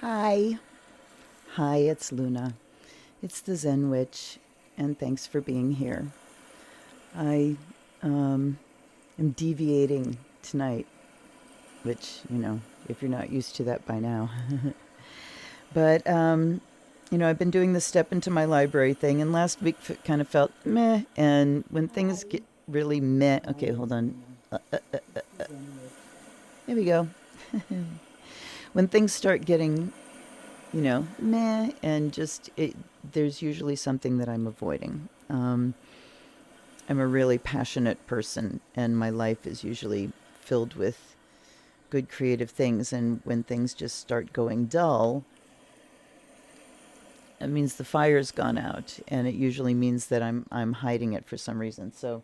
Hi. Hi, it's Luna. It's the Zen Witch, and thanks for being here. I um, am deviating tonight, which, if you're not used to that by now. But I've been doing the step into my library thing, and last week kind of felt meh. And when things get really meh, okay, hold on. There we go. When things start getting meh, and there's usually something that I'm avoiding. I'm a really passionate person, and my life is usually filled with good creative things. And when things just start going dull, it means the fire's gone out, and it usually means that I'm hiding it for some reason. So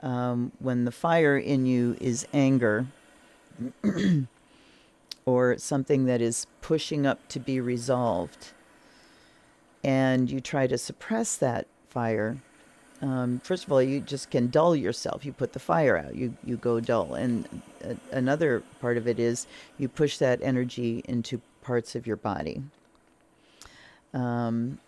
when the fire in you is anger or something that is pushing up to be resolved, and you try to suppress that fire, first of all, you just can dull yourself. You put the fire out. You go dull. And another part of it is you push that energy into parts of your body. Um,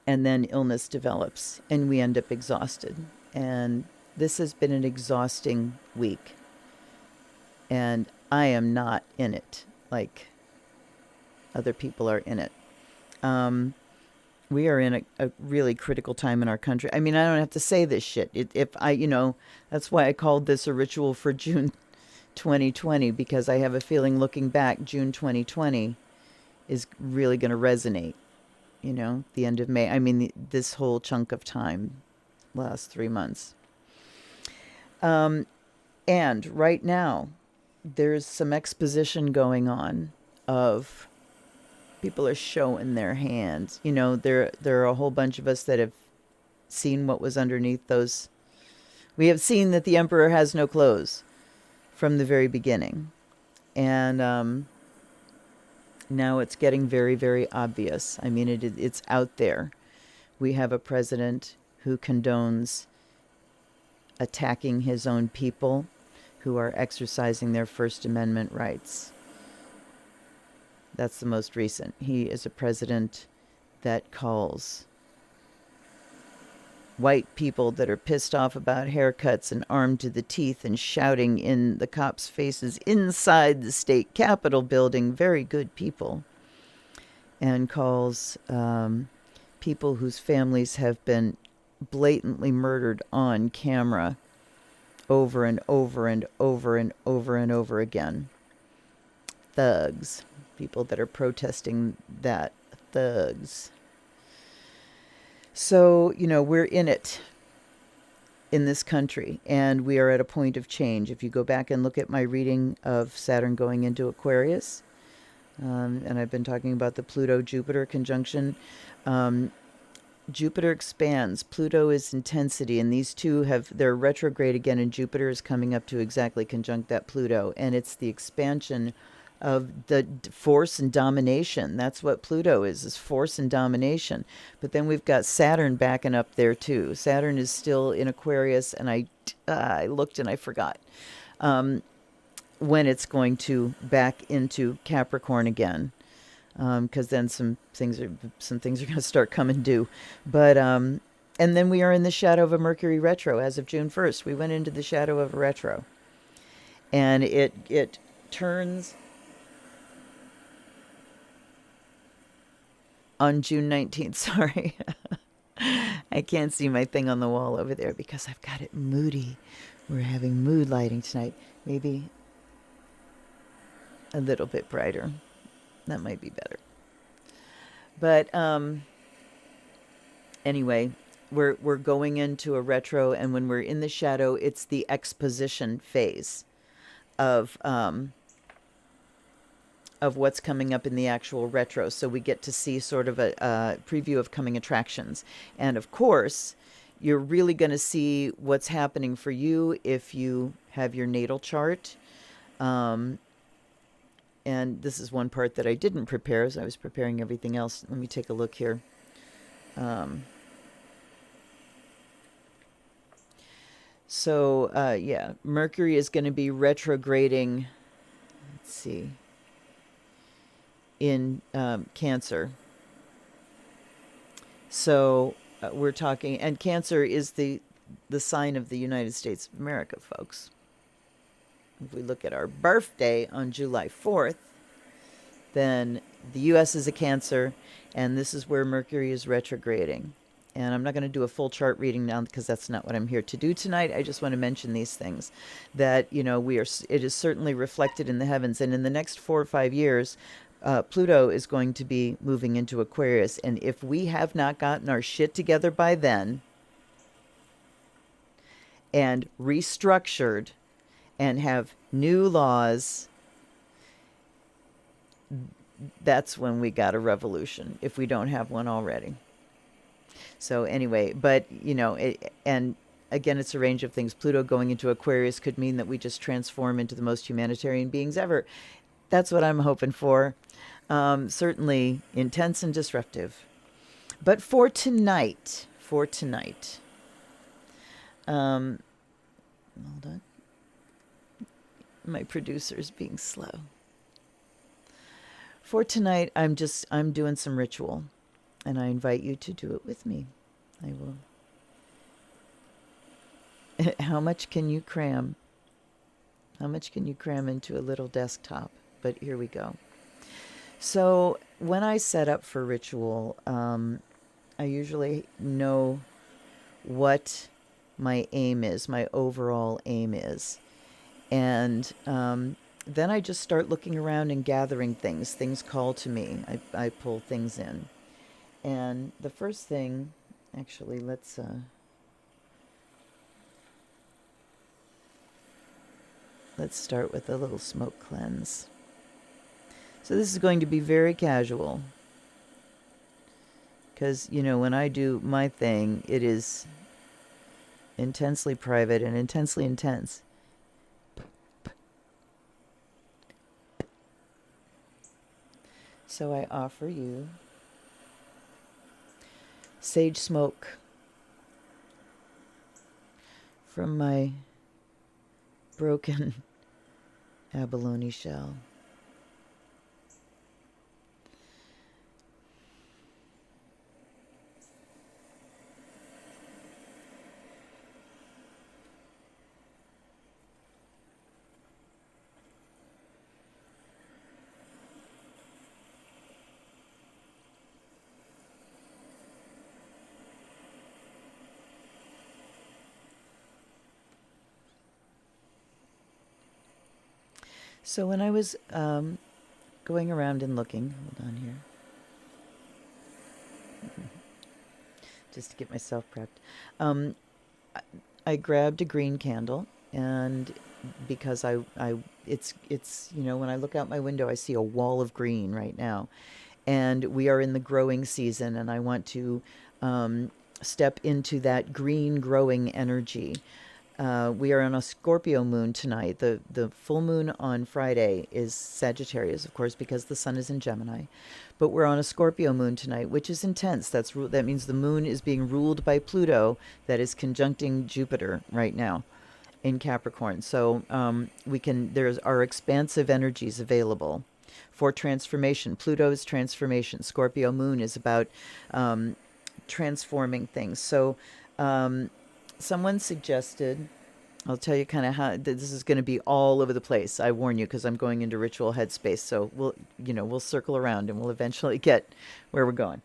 and then illness develops, and we end up exhausted. And this has been an exhausting week. And I am not in it like other people are in it. Um, we are in a really critical time in our country. I mean, I don't have to say this shit. If I, that's why I called this a ritual for June 2020, because I have a feeling looking back, June 2020 is really going to resonate. The end of May. I mean, this whole chunk of time, last 3 months. Um, and right now, there's some exposition going on of people are showing their hands. There are a whole bunch of us that have seen what was underneath those. We have seen that the emperor has no clothes from the very beginning, and now it's getting very, very obvious. I mean, it's out there. We have a president who condones attacking his own people who are exercising their First Amendment rights. That's the most recent. He is a president that calls white people that are pissed off about haircuts and armed to the teeth and shouting in the cops' faces inside the state capitol building very good people, and calls people whose families have been blatantly murdered on camera over and over and over and over and over again thugs. People that are protesting that, thugs. So, we're in it in this country, and we are at a point of change. If you go back and look at my reading of Saturn going into Aquarius, and I've been talking about the Pluto-Jupiter conjunction, Jupiter expands, Pluto is intensity, and these two they're retrograde again, and Jupiter is coming up to exactly conjunct that Pluto, and it's the expansion of the force and domination. That's what Pluto is force and domination. But then we've got Saturn backing up there too. Saturn is still in Aquarius, and I looked and I forgot when it's going to back into Capricorn again, because then some things are going to start coming due. But and then we are in the shadow of a Mercury retro as of June 1st. We went into the shadow of a retro, and it turns on June 19th. Sorry. I can't see my thing on the wall over there because I've got it moody. We're having mood lighting tonight. Maybe a little bit brighter. That might be better. But anyway, we're going into a retro, and when we're in the shadow, it's the exposition phase of what's coming up in the actual retro. So we get to see sort of a preview of coming attractions. And of course, you're really going to see what's happening for you if you have your natal chart. And this is one part that I didn't prepare as I was preparing everything else. Let me take a look here. Yeah, Mercury is going to be retrograding. Let's see. in Cancer. So we're talking, and Cancer is the sign of the United States of America, folks. If we look at our birthday on July 4th, then the U.S. is a Cancer, and this is where Mercury is retrograding. And I'm not going to do a full chart reading now because that's not what I'm here to do tonight. I just want to mention these things that, it is certainly reflected in the heavens. And in the next 4 or 5 years, Pluto is going to be moving into Aquarius. And if we have not gotten our shit together by then and restructured and have new laws, that's when we got a revolution, if we don't have one already. So anyway, but and again, it's a range of things. Pluto going into Aquarius could mean that we just transform into the most humanitarian beings ever. That's what I'm hoping for. Certainly intense and disruptive. But for tonight, hold on. My producer's being slow. For tonight, I'm doing some ritual. And I invite you to do it with me. I will. How much can you cram? How much can you cram into a little desktop? But here we go. So when I set up for ritual, I usually know what my aim is, my overall aim is. And then I just start looking around and gathering things. Things call to me. I pull things in. And the first thing, actually, let's start with a little smoke cleanse. So this is going to be very casual. Because, when I do my thing, it is intensely private and intensely intense. So I offer you sage smoke from my broken abalone shell. So when I was going around and looking, hold on here, just to get myself prepped, I grabbed a green candle, and because it's when I look out my window, I see a wall of green right now, and we are in the growing season, and I want to step into that green growing energy. We are on a Scorpio moon tonight. The full moon on Friday is Sagittarius, of course, because the sun is in Gemini. But we're on a Scorpio moon tonight, which is intense. That means the moon is being ruled by Pluto, that is conjuncting Jupiter right now in Capricorn. So there's our expansive energies available for transformation. Pluto is transformation. Scorpio moon is about transforming things. So someone suggested, I'll tell you kind of how this is going to be all over the place. I warn you, because I'm going into ritual headspace. So we'll circle around and we'll eventually get where we're going.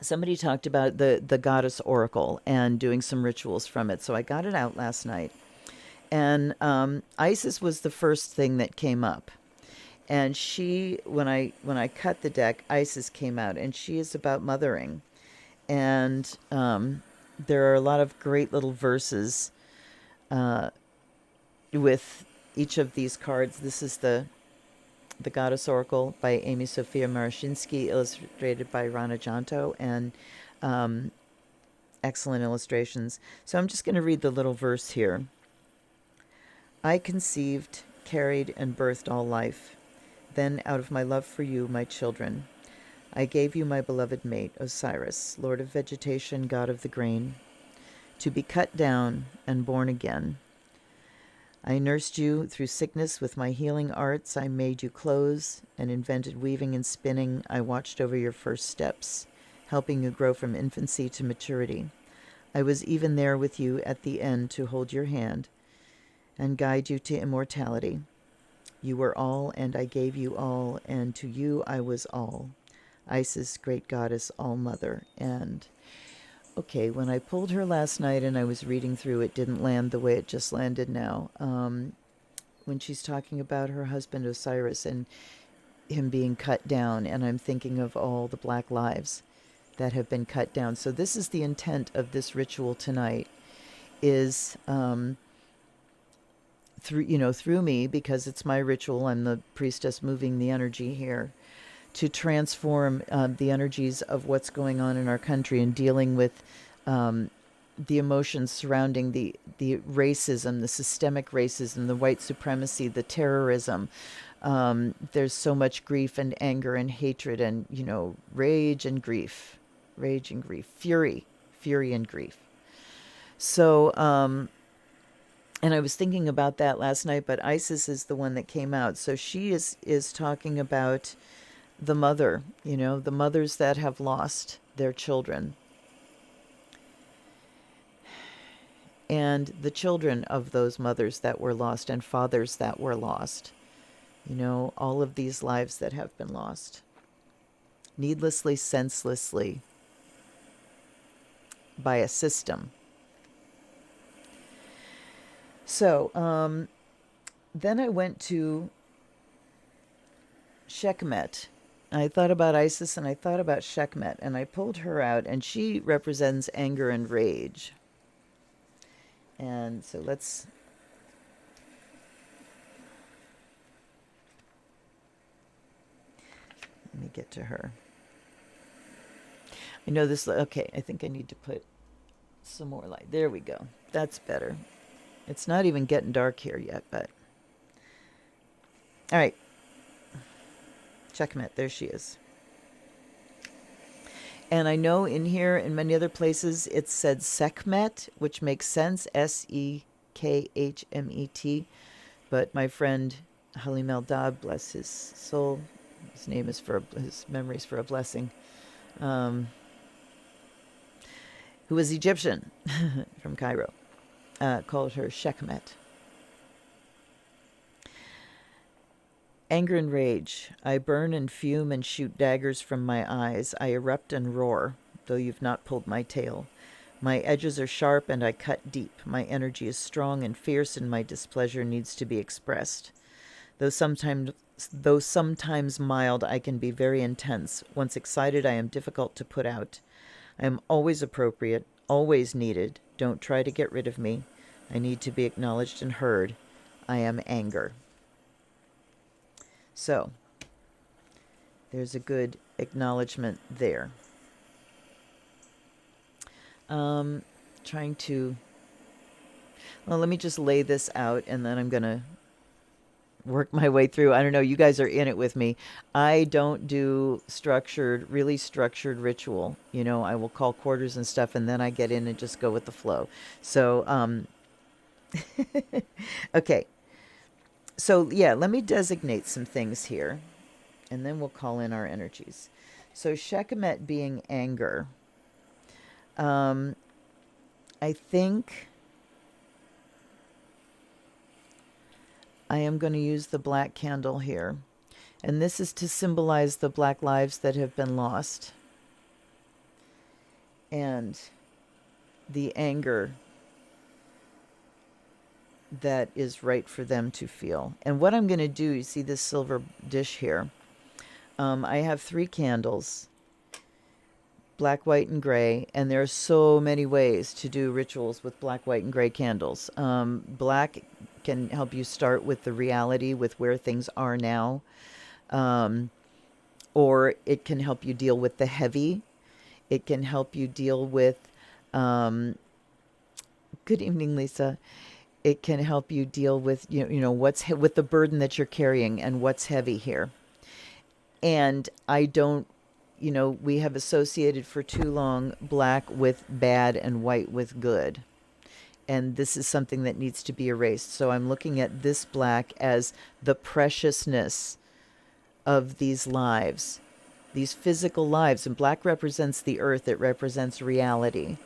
Somebody talked about the goddess oracle and doing some rituals from it. So I got it out last night, and Isis was the first thing that came up. And when I cut the deck, Isis came out, and she is about mothering, and there are a lot of great little verses with each of these cards. This is the Goddess Oracle by Amy Sophia Marashinsky, illustrated by Rana Janto, and excellent illustrations. So I'm just going to read the little verse here. I conceived, carried, and birthed all life. Then out of my love for you, my children, I gave you my beloved mate, Osiris, Lord of vegetation, God of the grain, to be cut down and born again. I nursed you through sickness with my healing arts. I made you clothes and invented weaving and spinning. I watched over your first steps, helping you grow from infancy to maturity. I was even there with you at the end to hold your hand and guide you to immortality. You were all, and I gave you all, and to you I was all. Isis, great goddess, all mother. And okay, when I pulled her last night and I was reading through, it didn't land the way it just landed now. When she's talking about her husband Osiris and him being cut down, and I'm thinking of all the black lives that have been cut down. So this is the intent of this ritual tonight, is through me, because it's my ritual. I'm the priestess moving the energy here to transform the energies of what's going on in our country and dealing with the emotions surrounding the racism, the systemic racism, the white supremacy, the terrorism. There's so much grief and anger and hatred and, rage and grief, fury and grief. So, and I was thinking about that last night, but Isis is the one that came out. So she is talking about the mother, the mothers that have lost their children, and the children of those mothers that were lost and fathers that were lost. All of these lives that have been lost needlessly, senselessly, by a system. So then I went to Sekhmet. I thought about Isis and I thought about Sekhmet, and I pulled her out, and she represents anger and rage. And so let me get to her. I know this, okay, I think I need to put some more light. There we go. That's better. It's not even getting dark here yet, but. All right. Sekhmet, there she is. And I know in here, in many other places, it said Sekhmet, which makes sense, Sekhmet. But my friend Halim Eldad, bless his soul, his memories for a blessing, who was Egyptian from Cairo, called her Sekhmet. Anger and rage. I burn and fume and shoot daggers from my eyes. I erupt and roar, though you've not pulled my tail. My edges are sharp and I cut deep. My energy is strong and fierce, and my displeasure needs to be expressed. Though sometimes mild, I can be very intense. Once excited, I am difficult to put out. I am always appropriate, always needed. Don't try to get rid of me. I need to be acknowledged and heard. I am anger. So, there's a good acknowledgement there. Let me just lay this out, and then I'm going to work my way through. I don't know, you guys are in it with me. I don't do really structured ritual. I will call quarters and stuff, and then I get in and just go with the flow. So, okay. So, yeah, let me designate some things here, and then we'll call in our energies. So, Sekhmet being anger. I think I am going to use the black candle here. And this is to symbolize the black lives that have been lost, and the anger that is right for them to feel. And what I'm going to do, you see this silver dish here. I have 3 candles, black, white, and gray, and there are so many ways to do rituals with black, white, and gray candles. Black can help you start with the reality, with where things are now, or it can help you deal with the heavy. It can help you deal with, good evening, Lisa. It can help you deal with, what's with the burden that you're carrying and what's heavy here. And I don't, we have associated for too long black with bad and white with good. And this is something that needs to be erased. So I'm looking at this black as the preciousness of these lives, these physical lives. And black represents the earth, it represents reality.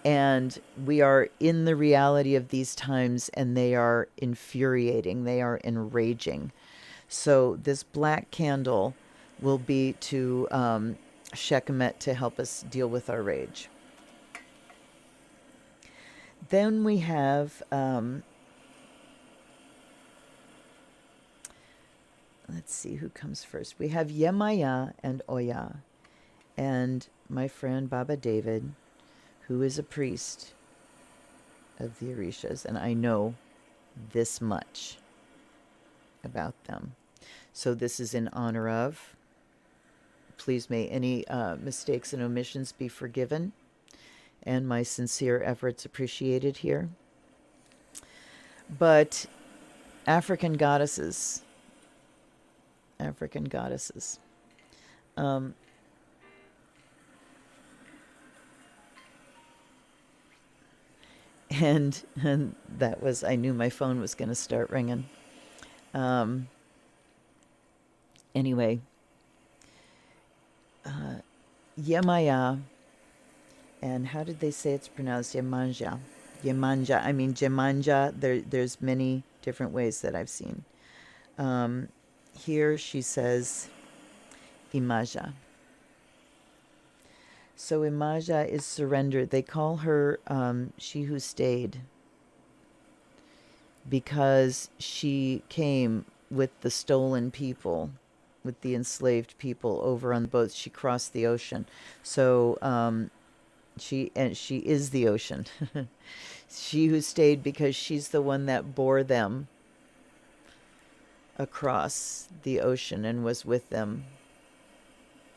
And we are in the reality of these times, and they are infuriating, they are enraging. So this black candle will be to Shekhemet to help us deal with our rage. Then we have, let's see who comes first. We have Yemaya and Oya, and my friend Baba David, who is a priest of the Orishas, and I know this much about them. So this is in honor of. Please may any mistakes and omissions be forgiven, and my sincere efforts appreciated here. But African goddesses, African goddesses. And that was, I knew my phone was going to start ringing. Anyway, Yemaya, and how did they say it's pronounced? Yemanja. Yemanja. I mean, Jemanja, there's many different ways that I've seen. Here she says Imaja. So Imaja is surrender. They call her she who stayed because she came with the stolen people, with the enslaved people over on the boats. She crossed the ocean. So she is the ocean. She who stayed because she's the one that bore them across the ocean and was with them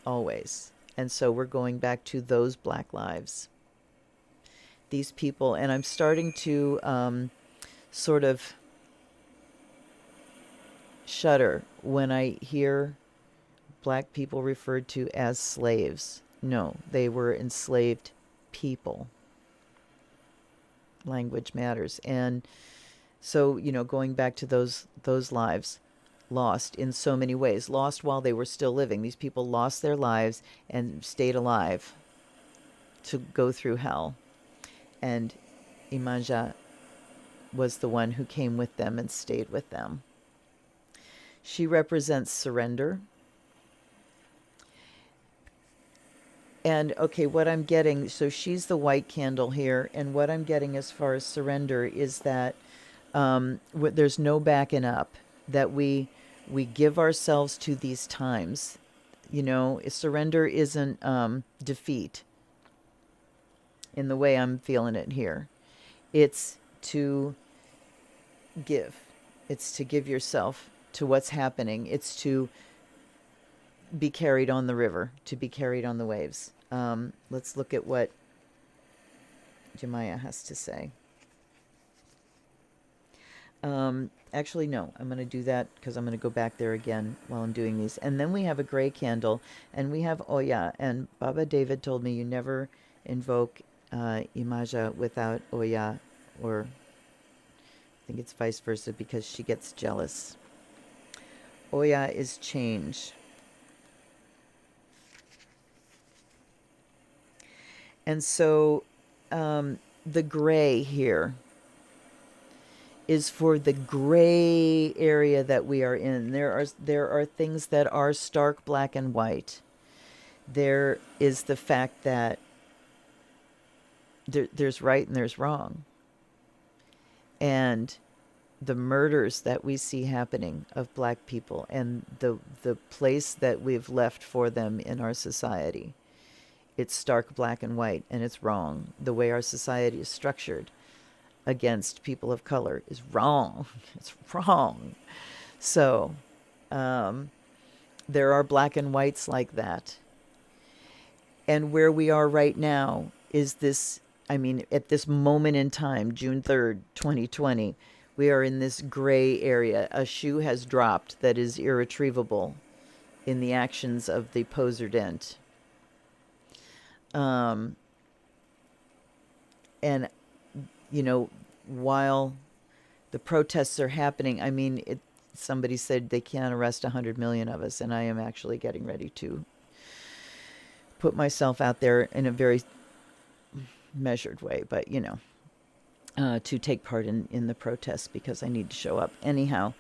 always. And so we're going back to those black lives. These people, and I'm starting to sort of shudder when I hear black people referred to as slaves. No, they were enslaved people. Language matters. And so, going back to those lives, lost in so many ways, lost while they were still living. These people lost their lives and stayed alive to go through hell. And Imanja was the one who came with them and stayed with them. She represents surrender. And okay, what I'm getting, so she's the white candle here, and what I'm getting as far as surrender is that there's no backing up, that we give ourselves to these times. Surrender isn't defeat in the way I'm feeling it here. It's to give. It's to give yourself to what's happening. It's to be carried on the river, to be carried on the waves. Let's look at what Jemaya has to say. Actually, no, I'm going to do that because I'm going to go back there again while I'm doing these. And then we have a gray candle, and we have Oya. And Baba David told me you never invoke Imaja without Oya, or I think it's vice versa because she gets jealous. Oya is change. And so the gray here is for the gray area that we are in. There are things that are stark black and white. There is the fact that there's right and there's wrong. And the murders that we see happening of black people and the place that we've left for them in our society. It's stark black and white, and it's wrong. The way our society is structured against people of color is wrong. It's wrong. So there are black and whites like that. And where we are right now is this, at this moment in time, June 3rd, 2020, we are in this gray area. A shoe has dropped that is irretrievable in the actions of the poser dent. And while the protests are happening, I mean, somebody said they can't arrest 100 million of us, and I am actually getting ready to put myself out there in a very measured way, but to take part in the protests because I need to show up. Anyhow,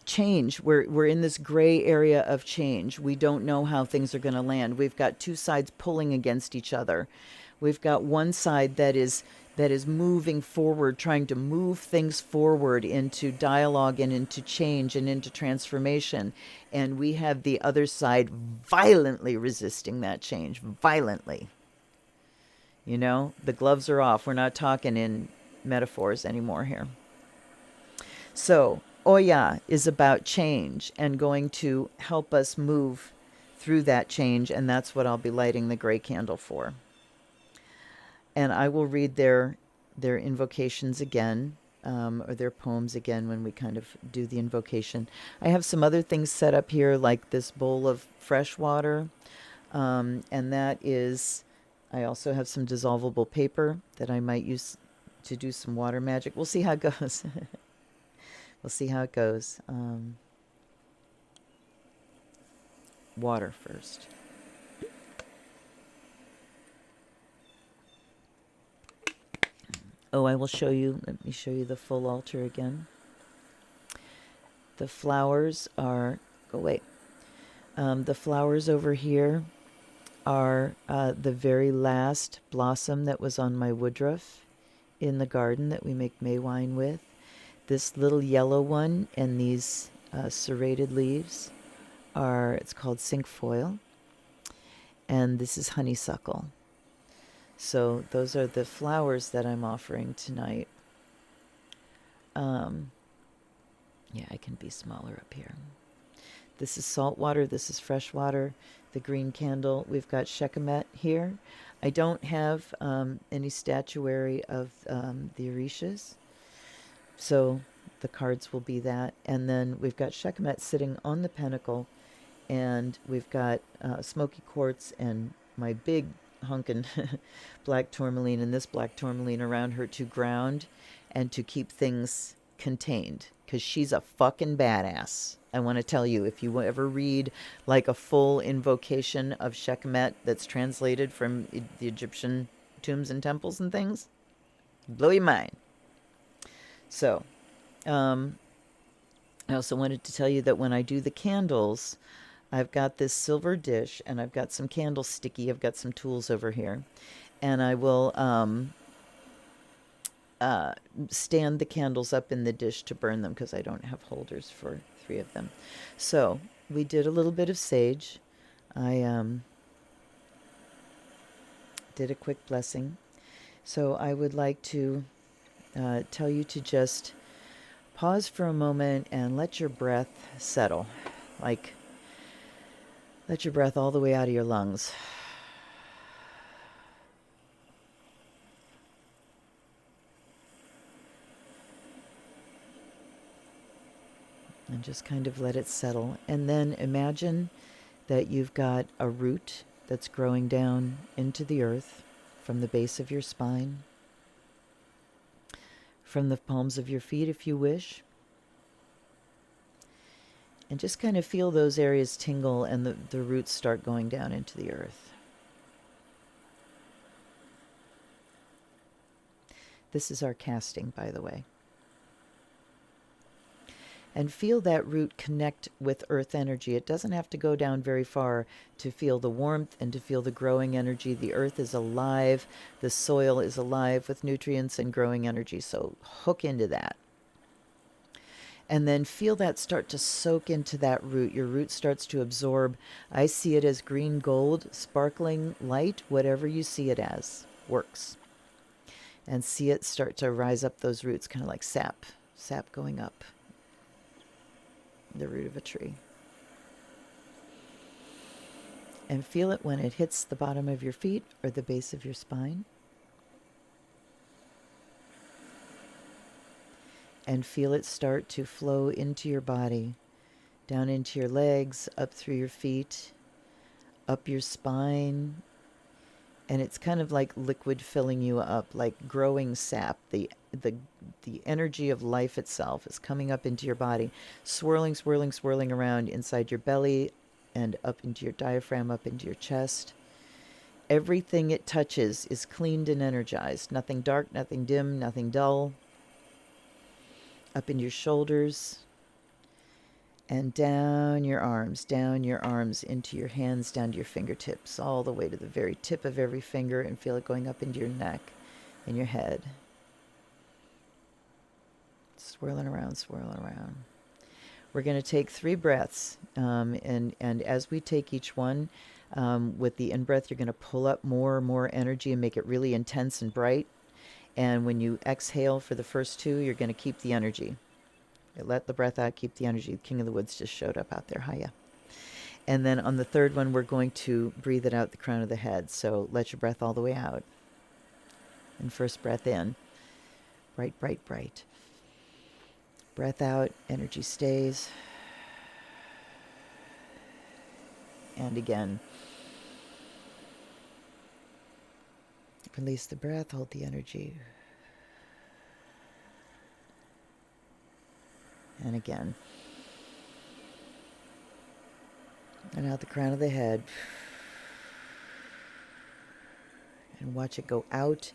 change. We're in this gray area of change. We don't know how things are going to land. We've got two sides pulling against each other. We've got one side that is moving forward, trying to move things forward into dialogue and into change and into transformation. And we have the other side violently resisting that change, violently. The gloves are off. We're not talking in metaphors anymore here. So, Oya is about change and going to help us move through that change, and that's what I'll be lighting the gray candle for. And I will read their invocations again, or their poems again when we kind of do the invocation. I have some other things set up here, like this bowl of fresh water, and that is... I also have some dissolvable paper that I might use to do some water magic. We'll see how it goes. We'll see how it goes. Water first. Oh, I will show you. Let me show you the full altar again. The flowers are... Go away. The flowers over here are the very last blossom that was on my woodruff in the garden that we make May wine with. This little yellow one and these serrated leaves are, it's called cinquefoil, and this is honeysuckle. So those are the flowers that I'm offering tonight. Yeah, I can be smaller up here. This is salt water. This is fresh water. The green candle. We've got Sekhmet here. I don't have any statuary of the Orishas, so the cards will be that. And then we've got Sekhmet sitting on the pentacle, and we've got smoky quartz and my big hunkin' black tourmaline and this black tourmaline around her to ground and to keep things contained, because she's a fucking badass. I want to tell you, if you ever read like a full invocation of Sekhmet that's translated from the Egyptian tombs and temples and things, blow your mind. So, I also wanted to tell you that when I do the candles, I've got this silver dish and I've got some candle sticky. I've got some tools over here, and I will stand the candles up in the dish to burn them because I don't have holders for 3 of them. So we did a little bit of sage. I did a quick blessing. So I would like to tell you to just pause for a moment and let your breath settle. Like, let your breath all the way out of your lungs. And just kind of let it settle. And then imagine that you've got a root that's growing down into the earth from the base of your spine, from the palms of your feet if you wish. And just kind of feel those areas tingle and the roots start going down into the earth. This is our casting, by the way. And feel that root connect with earth energy. It doesn't have to go down very far to feel the warmth and to feel the growing energy. The earth is alive. The soil is alive with nutrients and growing energy. So hook into that. And then feel that start to soak into that root. Your root starts to absorb. I see it as green gold, sparkling light, whatever you see it as works. And see it start to rise up those roots, kind of like sap going up the root of a tree. And feel it when it hits the bottom of your feet or the base of your spine. And feel it start to flow into your body, down into your legs, up through your feet, up your spine, And it's kind of like liquid filling you up, like growing sap. The the energy of life itself is coming up into your body, swirling, swirling, swirling around inside your belly and up into your diaphragm, up into your chest. Everything it touches is cleaned and energized. Nothing dark, nothing dim, nothing dull. Up into your shoulders and down your arms, into your hands, down to your fingertips, all the way to the very tip of every finger, and feel it going up into your neck and your head. Swirling around, swirling around. We're going to take 3 breaths, and as we take each one, with the in-breath, you're going to pull up more and more energy and make it really intense and bright. And when you exhale for the first 2, you're going to keep the energy. Let the breath out, keep the energy. King of the Woods just showed up out there. Hiya. And then on the 3rd one, we're going to breathe it out the crown of the head. So let your breath all the way out. And first breath in. Bright, bright, bright. Breath out, energy stays. And again. Release the breath, hold the energy. And again. And out the crown of the head. And watch it go out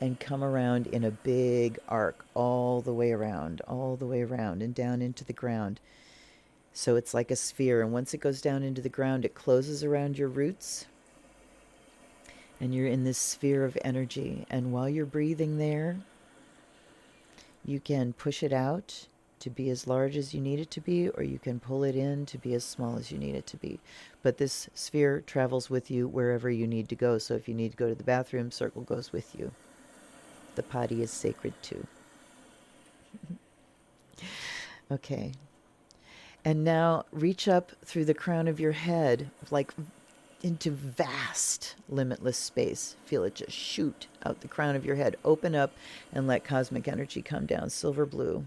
and come around in a big arc all the way around, and down into the ground. So it's like a sphere. And once it goes down into the ground, it closes around your roots. And you're in this sphere of energy. And while you're breathing there, you can push it out to be as large as you need it to be, or you can pull it in to be as small as you need it to be. But this sphere travels with you wherever you need to go. So if you need to go to the bathroom, circle goes with you. The potty is sacred too. Okay. And now reach up through the crown of your head, like into vast, limitless space. Feel it just shoot out the crown of your head. Open up and let cosmic energy come down. Silver blue.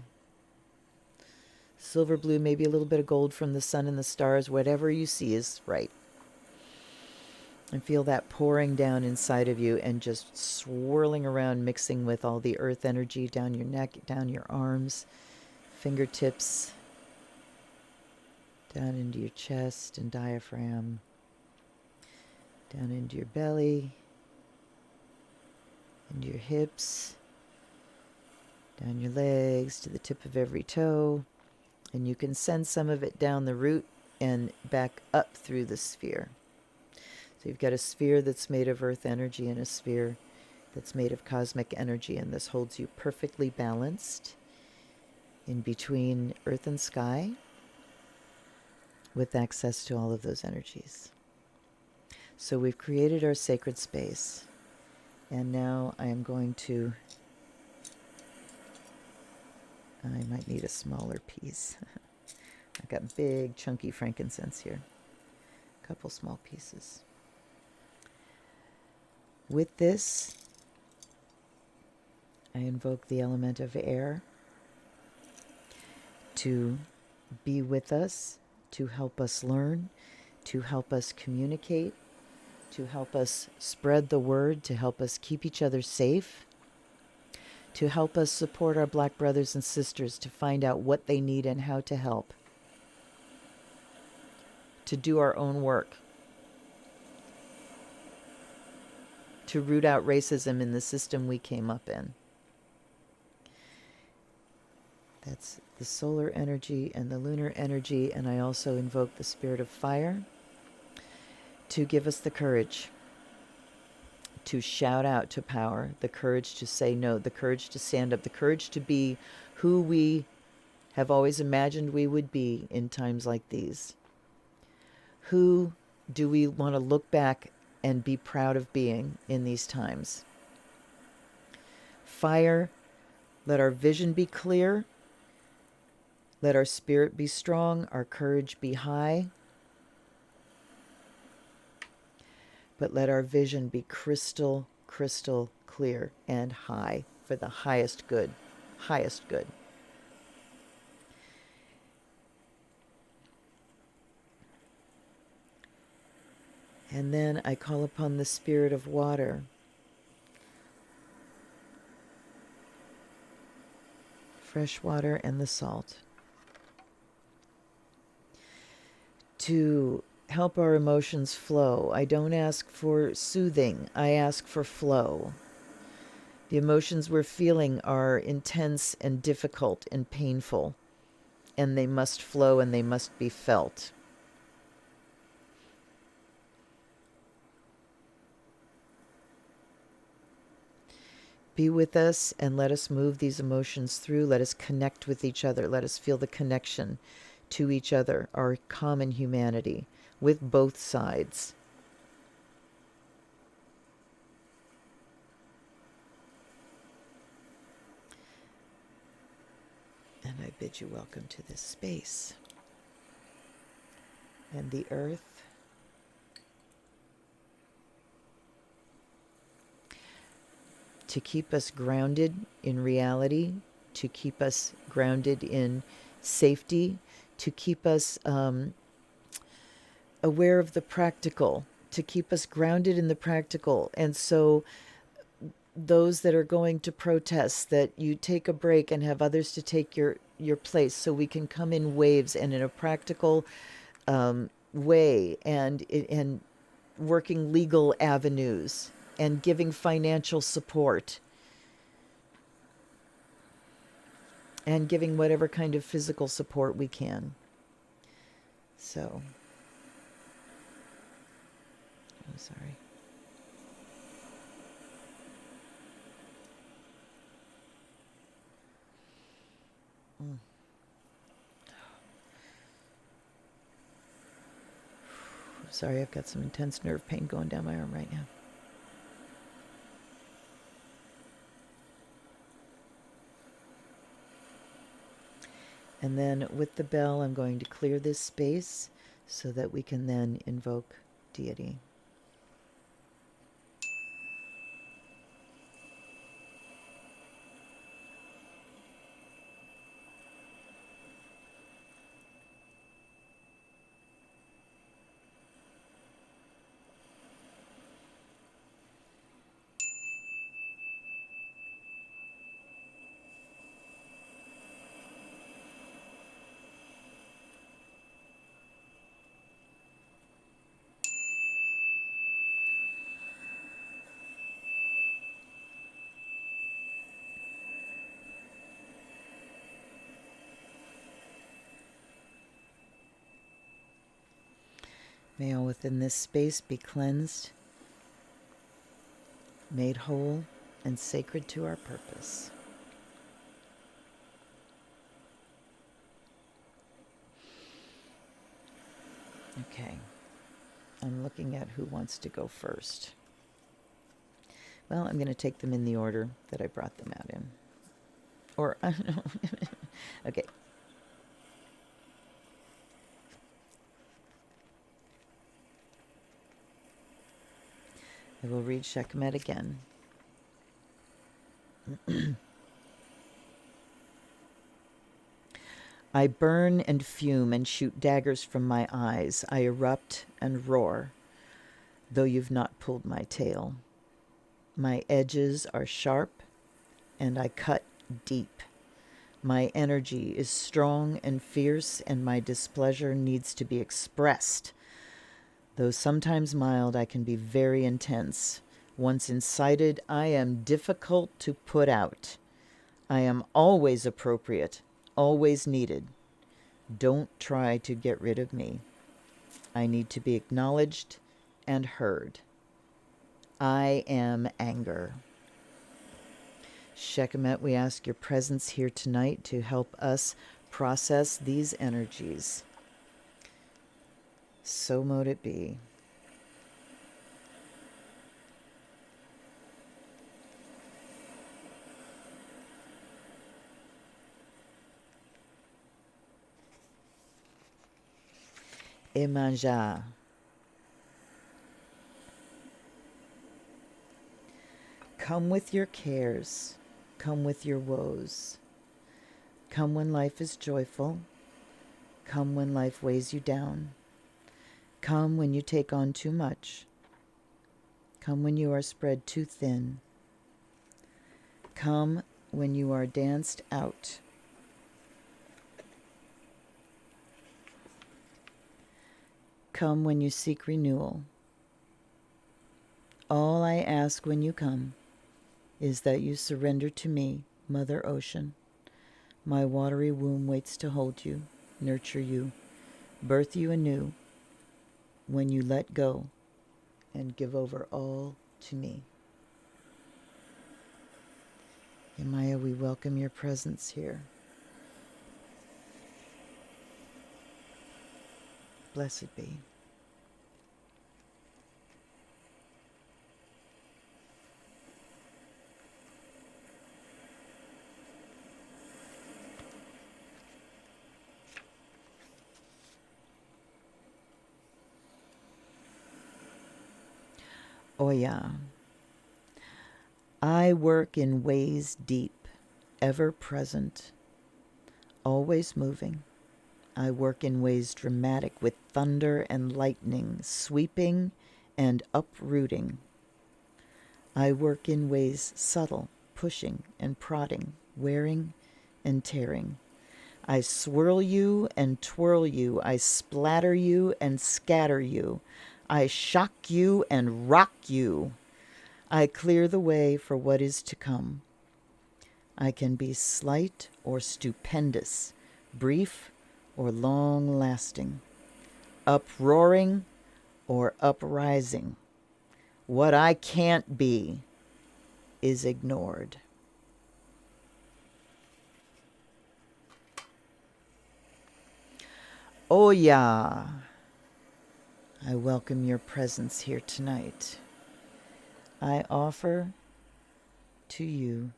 Silver blue, maybe a little bit of gold from the sun and the stars. Whatever you see is right. And feel that pouring down inside of you and just swirling around, mixing with all the earth energy down your neck, down your arms, fingertips, down into your chest and diaphragm, down into your belly, into your hips, down your legs to the tip of every toe. And you can send some of it down the root and back up through the sphere. So you've got a sphere that's made of earth energy and a sphere that's made of cosmic energy. And this holds you perfectly balanced in between earth and sky with access to all of those energies. So we've created our sacred space. And now I am going to... I might need a smaller piece. I've got big, chunky frankincense here. A couple small pieces. With this, I invoke the element of air to be with us, to help us learn, to help us communicate, to help us spread the word, to help us keep each other safe, to help us support our Black brothers and sisters to find out what they need and how to help, to do our own work, to root out racism in the system we came up in. That's the solar energy and the lunar energy, and I also invoke the spirit of fire to give us the courage to shout out to power, the courage to say no, the courage to stand up, the courage to be who we have always imagined we would be in times like these. Who do we want to look back and be proud of being in these times? Fire, let our vision be clear. Let our spirit be strong, our courage be high. But let our vision be crystal, crystal clear and high for the highest good, highest good. And then I call upon the spirit of water, fresh water and the salt, to help our emotions flow. I don't ask for soothing, I ask for flow. The emotions we're feeling are intense and difficult and painful, and they must flow and they must be felt. Be with us and let us move these emotions through. Let us connect with each other. Let us feel the connection to each other, our common humanity, with both sides. And I bid you welcome to this space. And the earth to keep us grounded in reality, to keep us grounded in safety, to keep us aware of the practical, to keep us grounded in the practical. And so those that are going to protest, that you take a break and have others to take your place, so we can come in waves and in a practical way, and working legal avenues and giving financial support and giving whatever kind of physical support we can. So, I'm sorry. I'm sorry, I've got some intense nerve pain going down my arm right now. And then with the bell, I'm going to clear this space so that we can then invoke deity. May all within this space be cleansed, made whole, and sacred to our purpose. Okay, I'm looking at who wants to go first. Well, I'm going to take them in the order that I brought them out in. Or, I don't know. Okay. I will read Sekhmet again. I burn and fume and shoot daggers from my eyes. I erupt and roar, though you've not pulled my tail. My edges are sharp, and I cut deep. My energy is strong and fierce, and my displeasure needs to be expressed. Though sometimes mild, I can be very intense. Once incited, I am difficult to put out. I am always appropriate, always needed. Don't try to get rid of me. I need to be acknowledged and heard. I am anger. Sekhmet, we ask your presence here tonight to help us process these energies. So mote it be. Emanja. Come with your cares, come with your woes. Come when life is joyful, come when life weighs you down. Come when you take on too much. Come when you are spread too thin. Come when you are danced out. Come when you seek renewal. All I ask when you come is that you surrender to me, Mother Ocean. My watery womb waits to hold you, nurture you, birth you anew when you let go and give over all to me. Yamaya, we welcome your presence here. Blessed be. Oya. I work in ways deep, ever present, always moving. I work in ways dramatic with thunder and lightning, sweeping and uprooting. I work in ways subtle, pushing and prodding, wearing and tearing. I swirl you and twirl you. I splatter you and scatter you. I shock you and rock you. I clear the way for what is to come. I can be slight or stupendous, brief or long-lasting, uproaring or uprising. What I can't be is ignored. Oya, I welcome your presence here tonight. I offer to you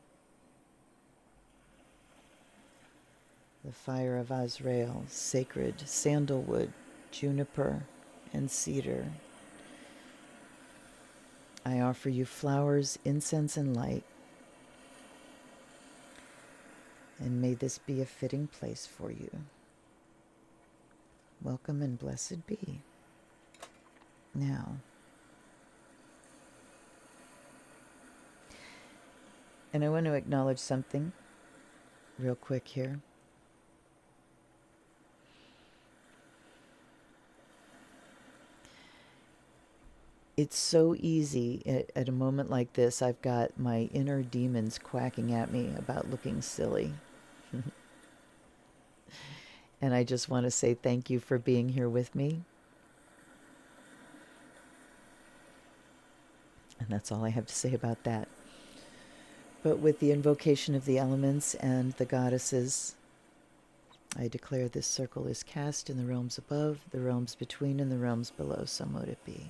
the fire of Azrael, sacred sandalwood, juniper, and cedar. I offer you flowers, incense, and light. And may this be a fitting place for you. Welcome and blessed be. Now, and I want to acknowledge something real quick here. It's so easy at a moment like this. I've got my inner demons quacking at me about looking silly. And I just want to say thank you for being here with me. And that's all I have to say about that. But with the invocation of the elements and the goddesses, I declare this circle is cast in the realms above, the realms between, and the realms below. So mote it be.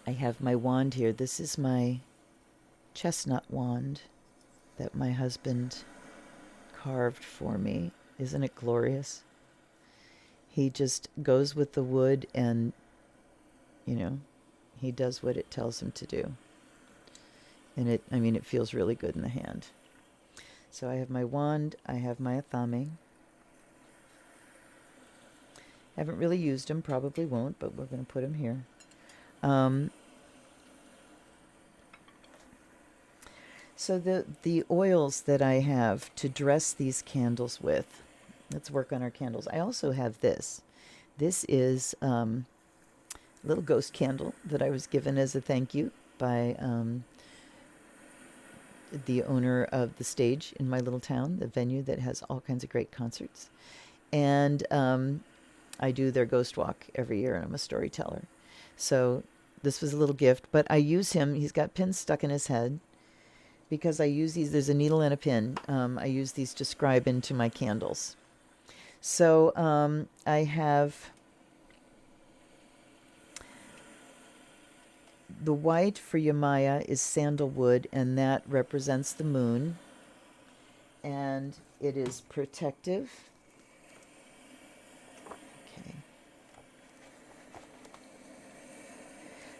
I have my wand here. This is my chestnut wand that my husband carved for me. Isn't it glorious? He just goes with the wood and, he does what it tells him to do. And it feels really good in the hand. So I have my wand, I have my athame. Haven't really used them, probably won't, but we're going to put them here. So the oils that I have to dress these candles with, let's work on our candles. I also have this. This is a little ghost candle that I was given as a thank you by the owner of the stage in my little town, the venue that has all kinds of great concerts. And I do their ghost walk every year, and I'm a storyteller. So this was a little gift, but I use him. He's got pins stuck in his head because I use these. There's a needle and a pin. I use these to scribe into my candles. So I have the white for Yamaya is sandalwood, and that represents the moon. And it is protective. Okay.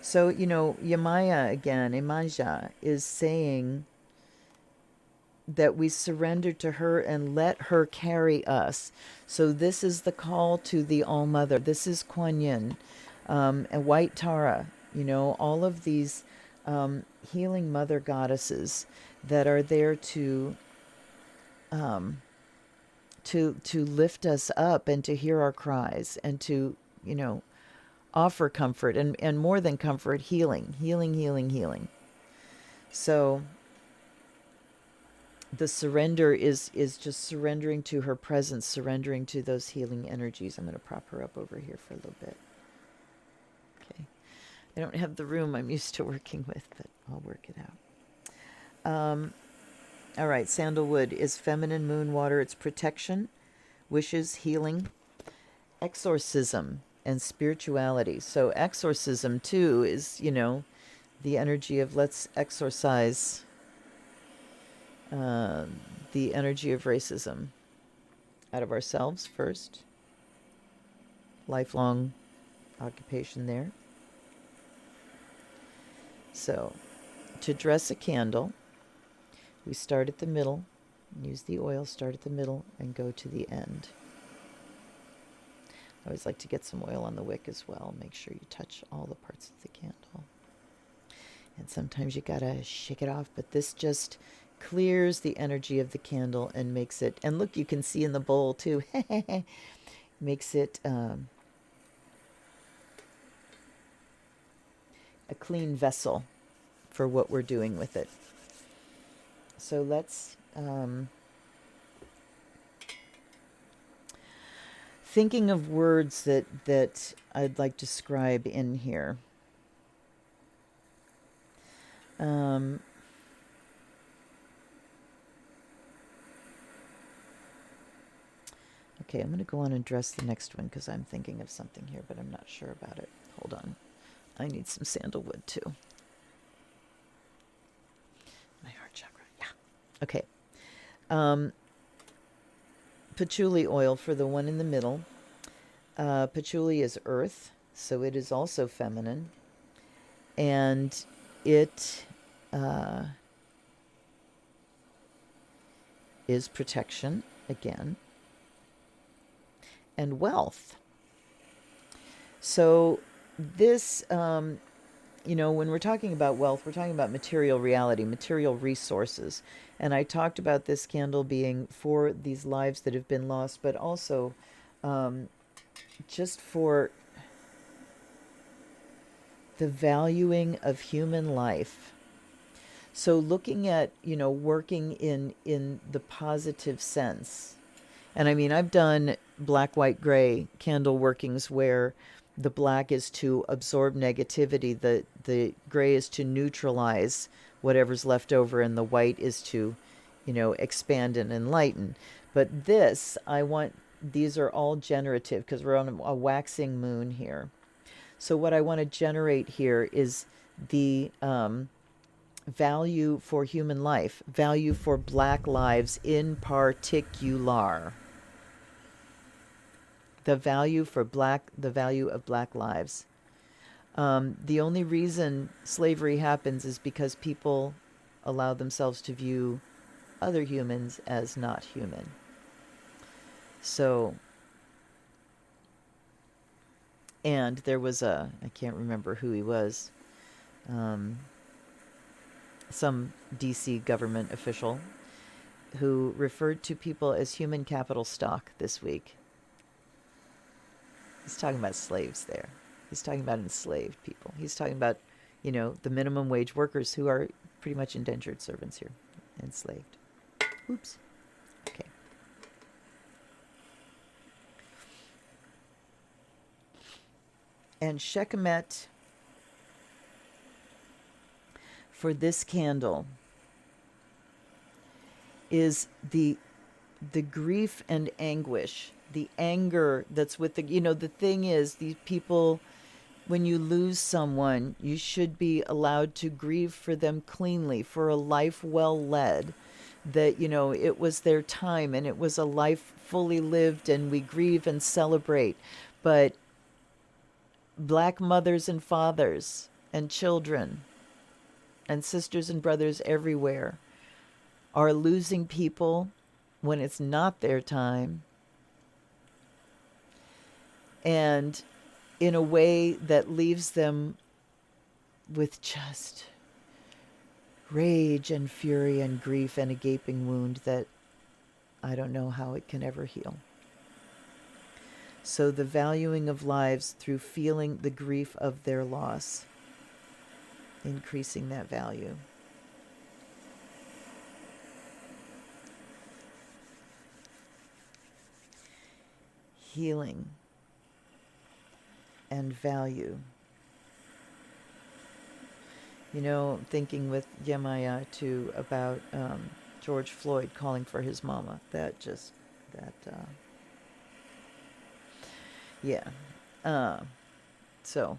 So, Yamaya again, Imanja, is saying that we surrender to her and let her carry us. So this is the call to the All Mother. This is Kuan Yin, and White Tara. All of these healing mother goddesses that are there to lift us up and to hear our cries and to offer comfort and more than comfort, healing, healing, healing, healing. So the surrender is just surrendering to her presence, surrendering to those healing energies. I'm going to prop her up over here for a little bit. Okay. I don't have the room I'm used to working with, but I'll work it out. All right, sandalwood is feminine moon water. It's protection, wishes, healing, exorcism, and spirituality. So exorcism, too, is, the energy of let's exorcise the energy of racism out of ourselves first. Lifelong occupation there. So, to dress a candle, we start at the middle, use the oil, start at the middle, and go to the end. I always like to get some oil on the wick as well. Make sure you touch all the parts of the candle. And sometimes you gotta shake it off, but this just clears the energy of the candle and makes it, and look, you can see in the bowl too, makes it a clean vessel for what we're doing with it. So let's thinking of words that I'd like to scribe in here. Okay, I'm going to go on and dress the next one because I'm thinking of something here, but I'm not sure about it. Hold on. I need some sandalwood too. My heart chakra, yeah. Okay. Patchouli oil for the one in the middle. Patchouli is earth, so it is also feminine. And it is protection, again, and wealth. So this, when we're talking about wealth, we're talking about material reality, material resources. And I talked about this candle being for these lives that have been lost, but also just for the valuing of human life. So looking at, working in the positive sense. And I mean, I've done black, white, gray candle workings where the black is to absorb negativity, the gray is to neutralize whatever's left over, and the white is to, expand and enlighten. But this, these are all generative because we're on a waxing moon here. So what I want to generate here is the value for human life, value for black lives in particular. The value of black lives. The only reason slavery happens is because people allow themselves to view other humans as not human. So, and there was I can't remember who he was, some DC government official who referred to people as human capital stock this week. He's talking about slaves there. He's talking about enslaved people. He's talking about, the minimum wage workers who are pretty much indentured servants here, enslaved. Oops. Okay. And Sekhmet for this candle is the grief and anguish, the anger that's with the thing is, these people, when you lose someone, you should be allowed to grieve for them cleanly, for a life well led, that, it was their time and it was a life fully lived, and we grieve and celebrate. But black mothers and fathers and children and sisters and brothers everywhere are losing people when it's not their time, and in a way that leaves them with just rage and fury and grief and a gaping wound that I don't know how it can ever heal. So the valuing of lives through feeling the grief of their loss, increasing that value. Healing and value. You know, thinking with Yemaya too about George Floyd calling for his mama. Yeah. So,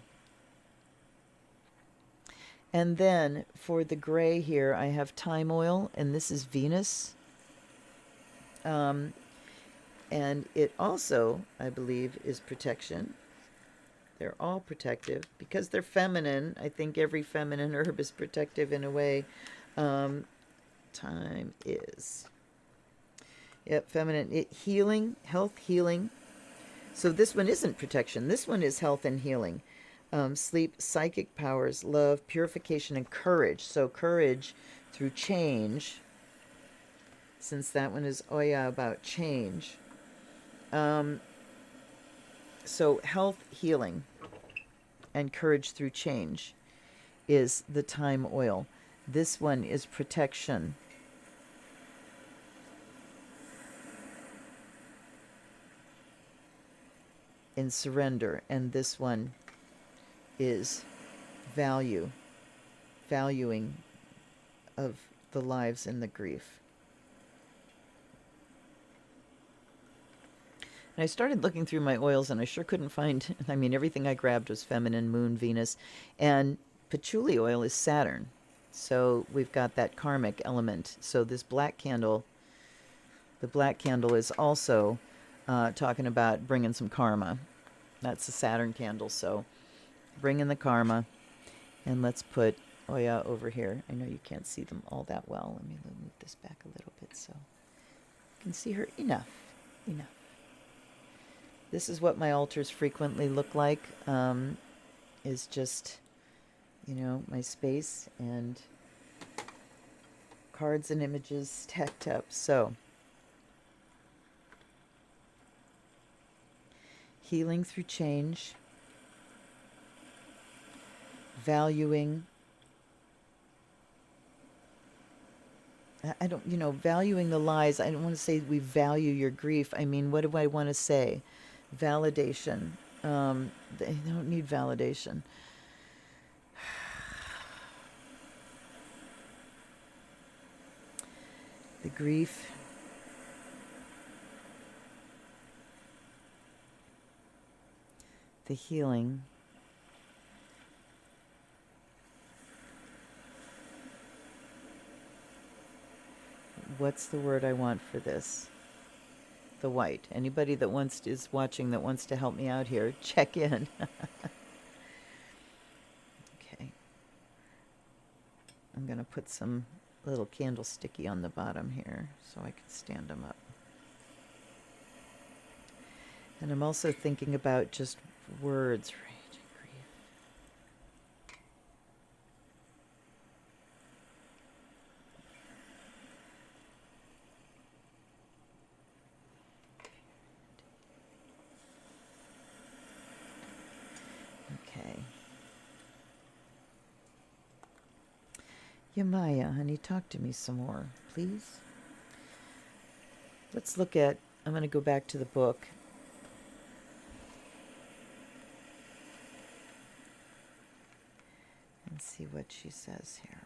and then for the gray here, I have thyme oil, and this is Venus. And it also, I believe, is protection. They're all protective because they're feminine. I think every feminine herb is protective in a way. Thyme is. Yep, feminine. Healing, health, healing. So this one isn't protection. This one is health and healing. Sleep, psychic powers, love, purification, and courage. So courage through change, since that one is Oya about change. So health, healing, and courage through change is the thyme oil. This one is protection. In surrender. And this one is valuing of the lives in the grief. And I started looking through my oils, and I sure couldn't find, I mean, everything I grabbed was feminine, moon, Venus, and patchouli oil is Saturn. So we've got that karmic element. So this black candle, the black candle is also talking about bringing some karma. That's the Saturn candle. So bring in the karma, and let's put Oya over here. I know you can't see them all that well. Let me move this back a little bit so you can see her enough. This is what my altars frequently look like, is just, you know, my space and cards and images stacked up. So, healing through change, valuing. I don't, valuing the lies. I don't want to say we value your grief. I mean, what do I want to say? Validation. They don't need validation. The grief. The healing. What's the word I want for this? The white. Anybody that is watching that wants to help me out here, check in. Okay. I'm going to put some little candlesticky on the bottom here so I can stand them up. And I'm also thinking about just words, rage and grief. Okay. Yemaya, honey, talk to me some more, please. Let's look at, I'm going to go back to the book. And see what she says here.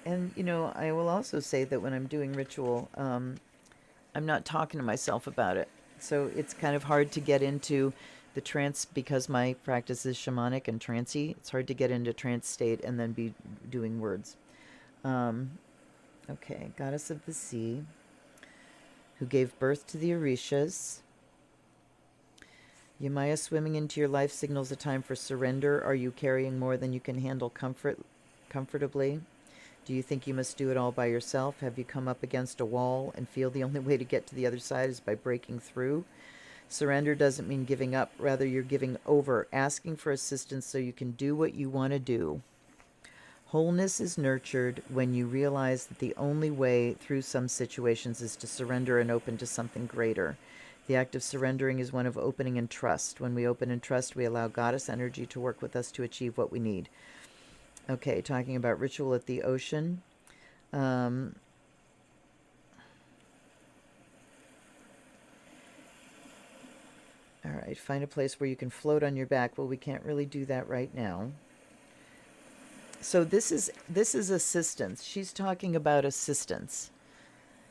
And, I will also say that when I'm doing ritual, I'm not talking to myself about it. So it's kind of hard to get into the trance because my practice is shamanic and trancey. It's hard to get into trance state and then be doing words. Okay, goddess of the sea, who gave birth to the Orishas. Yemaya swimming into your life signals a time for surrender. Are you carrying more than you can handle comfortably? Do you think you must do it all by yourself? Have you come up against a wall and feel the only way to get to the other side is by breaking through? Surrender doesn't mean giving up. Rather, you're giving over, asking for assistance so you can do what you want to do. Wholeness is nurtured when you realize that the only way through some situations is to surrender and open to something greater. The act of surrendering is one of opening and trust. When we open and trust, we allow goddess energy to work with us to achieve what we need. Okay, talking about ritual at the ocean. All right, find a place where you can float on your back. Well, we can't really do that right now. So this is assistance. She's talking about assistance.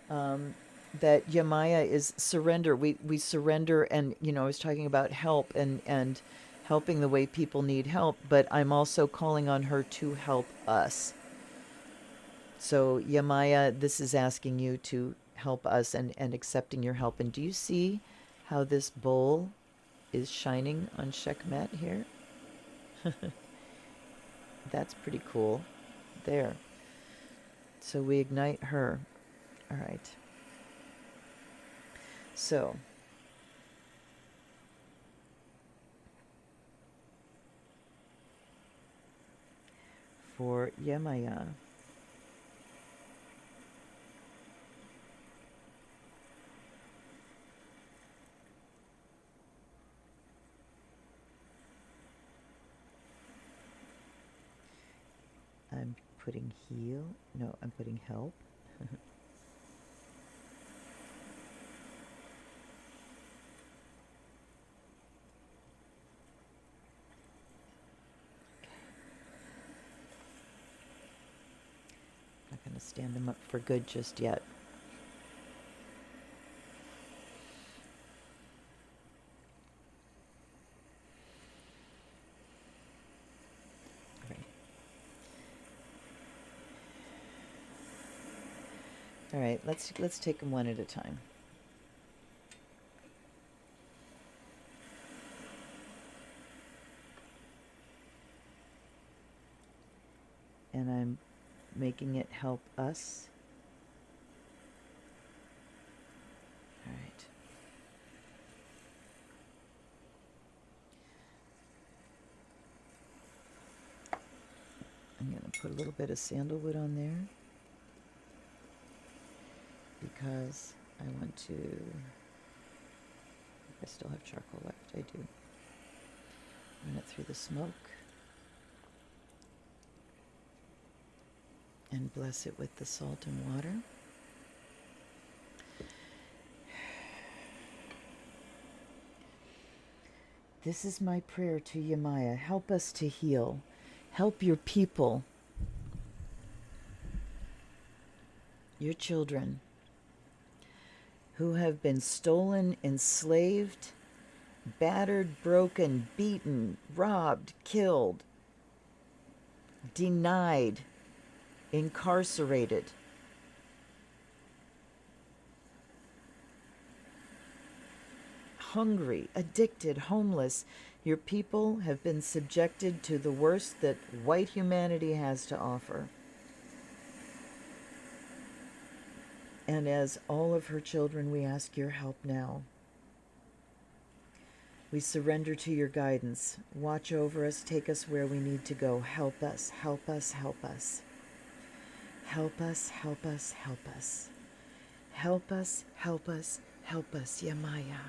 That Yemaya is surrender. We surrender, and I was talking about help and helping the way people need help, but I'm also calling on her to help us. So Yemaya, this is asking you to help us and accepting your help. And do you see how this bowl is shining on Sekhmet here? That's pretty cool. There. So we ignite her. All right. So for Yemaya, I'm putting heal. No, I'm putting help. Not going to stand them up for good just yet. All right, let's take them one at a time. And I'm making it help us. All right. I'm going to put a little bit of sandalwood on there because I want to, I still have charcoal left, I do. Run it through the smoke and bless it with the salt and water. This is my prayer to Yemaya. Help us to heal. Help your people, your children, who have been stolen, enslaved, battered, broken, beaten, robbed, killed, denied, incarcerated. Hungry, addicted, homeless. Your people have been subjected to the worst that white humanity has to offer. And as all of her children, we ask your help now. We surrender to your guidance. Watch over us, take us where we need to go. Help us, help us, help us. Help us, help us, help us. Help us, help us, help us, Yemaya.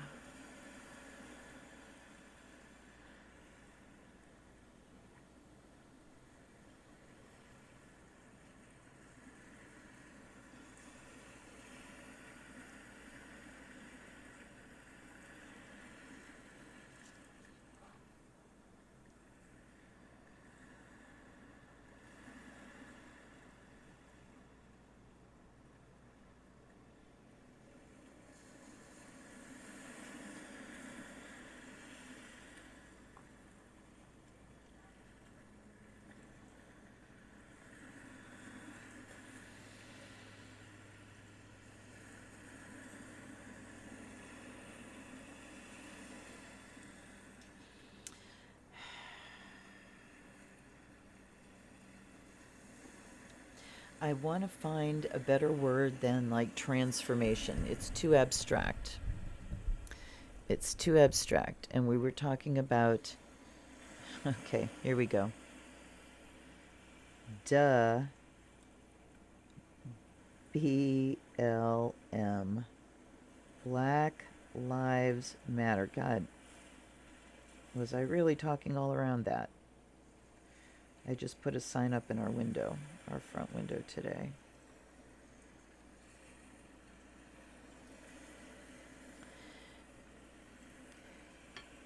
I want to find a better word than like transformation. It's too abstract. It's too abstract. And we were talking about, okay, here we go. Duh. BLM. Black Lives Matter. God, was I really talking all around that? I just put a sign up in our window, our front window today.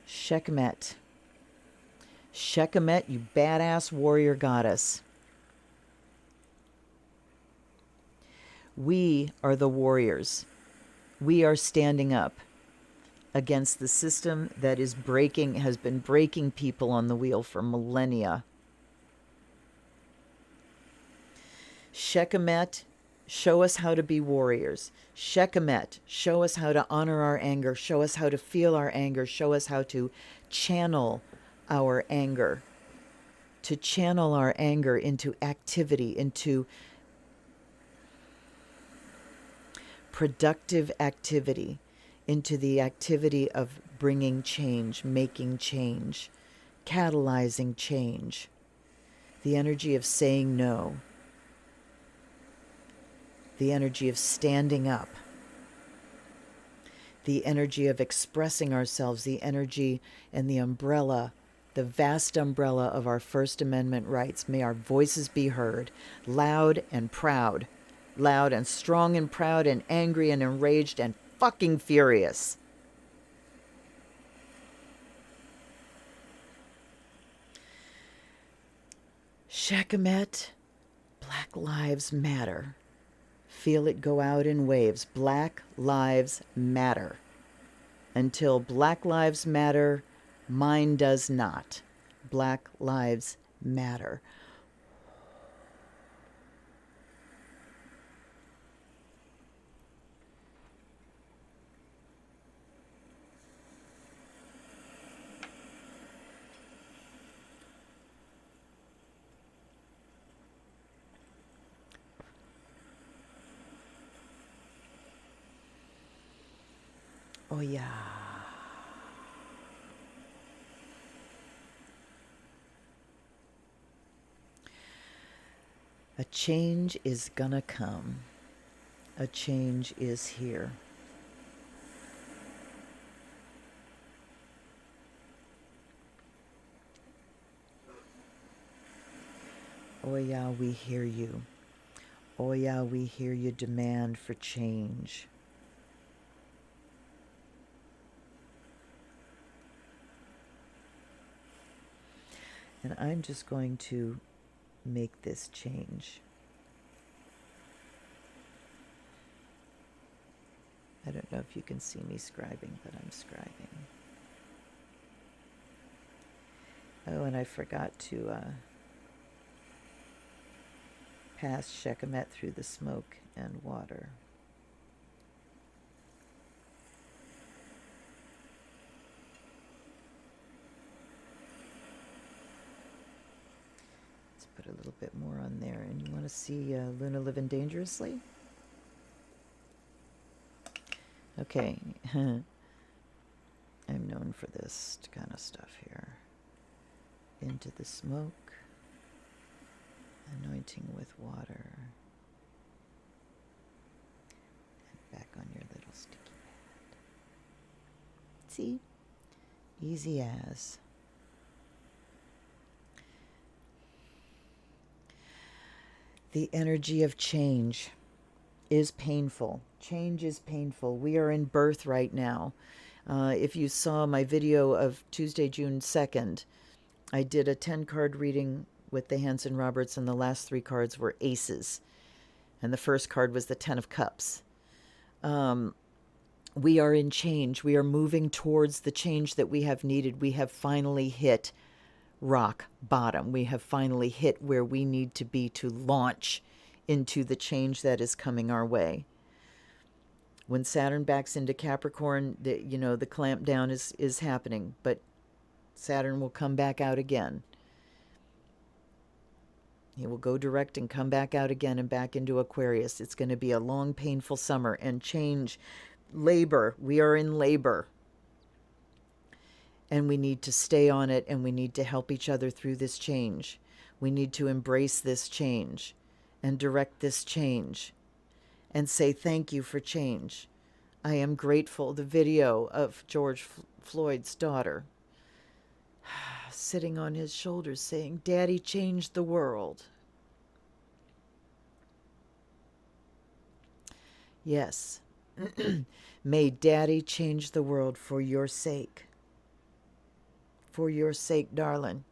Sekhmet. Sekhmet, you badass warrior goddess. We are the warriors. We are standing up against the system that is has been breaking people on the wheel for millennia. Sekhmet, show us how to be warriors. Sekhmet, show us how to honor our anger. Show us how to feel our anger. Show us how to channel our anger. To channel our anger into activity, into productive activity, into the activity of bringing change, making change, catalyzing change. The energy of saying no. The energy of standing up, the energy of expressing ourselves, the energy and the umbrella, the vast umbrella of our First Amendment rights. May our voices be heard, loud and proud, loud and strong and proud and angry and enraged and fucking furious. Sekhmet, Black Lives Matter. Feel it go out in waves. Black Lives Matter. Until Black Lives Matter, mine does not. Black Lives Matter. Oh, yeah. A change is gonna come. A change is here. Oh, yeah, we hear you. Oh, yeah, we hear your demand for change. And I'm just going to make this change. I don't know if you can see me scribing, but I'm scribing. Oh, and I forgot to pass Sekhmet through the smoke and water. Put a little bit more on there. And you want to see Luna living dangerously? Okay. I'm known for this kind of stuff here. Into the smoke. Anointing with water. And back on your little sticky pad. See? Easy as. The energy of change is painful. Change is painful. We are in birth right now. If you saw my video of Tuesday, June 2nd, I did a 10-card reading with the Hanson Roberts, and the last 3 cards were aces. And the first card was the 10 of Cups. We are in change. We are moving towards the change that we have needed. We have finally hit rock bottom. We have finally hit where we need to be to launch into the change that is coming our way. When Saturn backs into Capricorn, the clamp down is happening, but Saturn will come back out again. He will go direct and come back out again and back into Aquarius. It's going to be a long, painful summer and change. Labor. We are in labor. And we need to stay on it, and we need to help each other through this change. We need to embrace this change and direct this change and say thank you for change. I am grateful. The video of George Floyd's daughter sitting on his shoulders saying, Daddy changed the world. Yes. May Daddy change the world for your sake. For your sake, darling.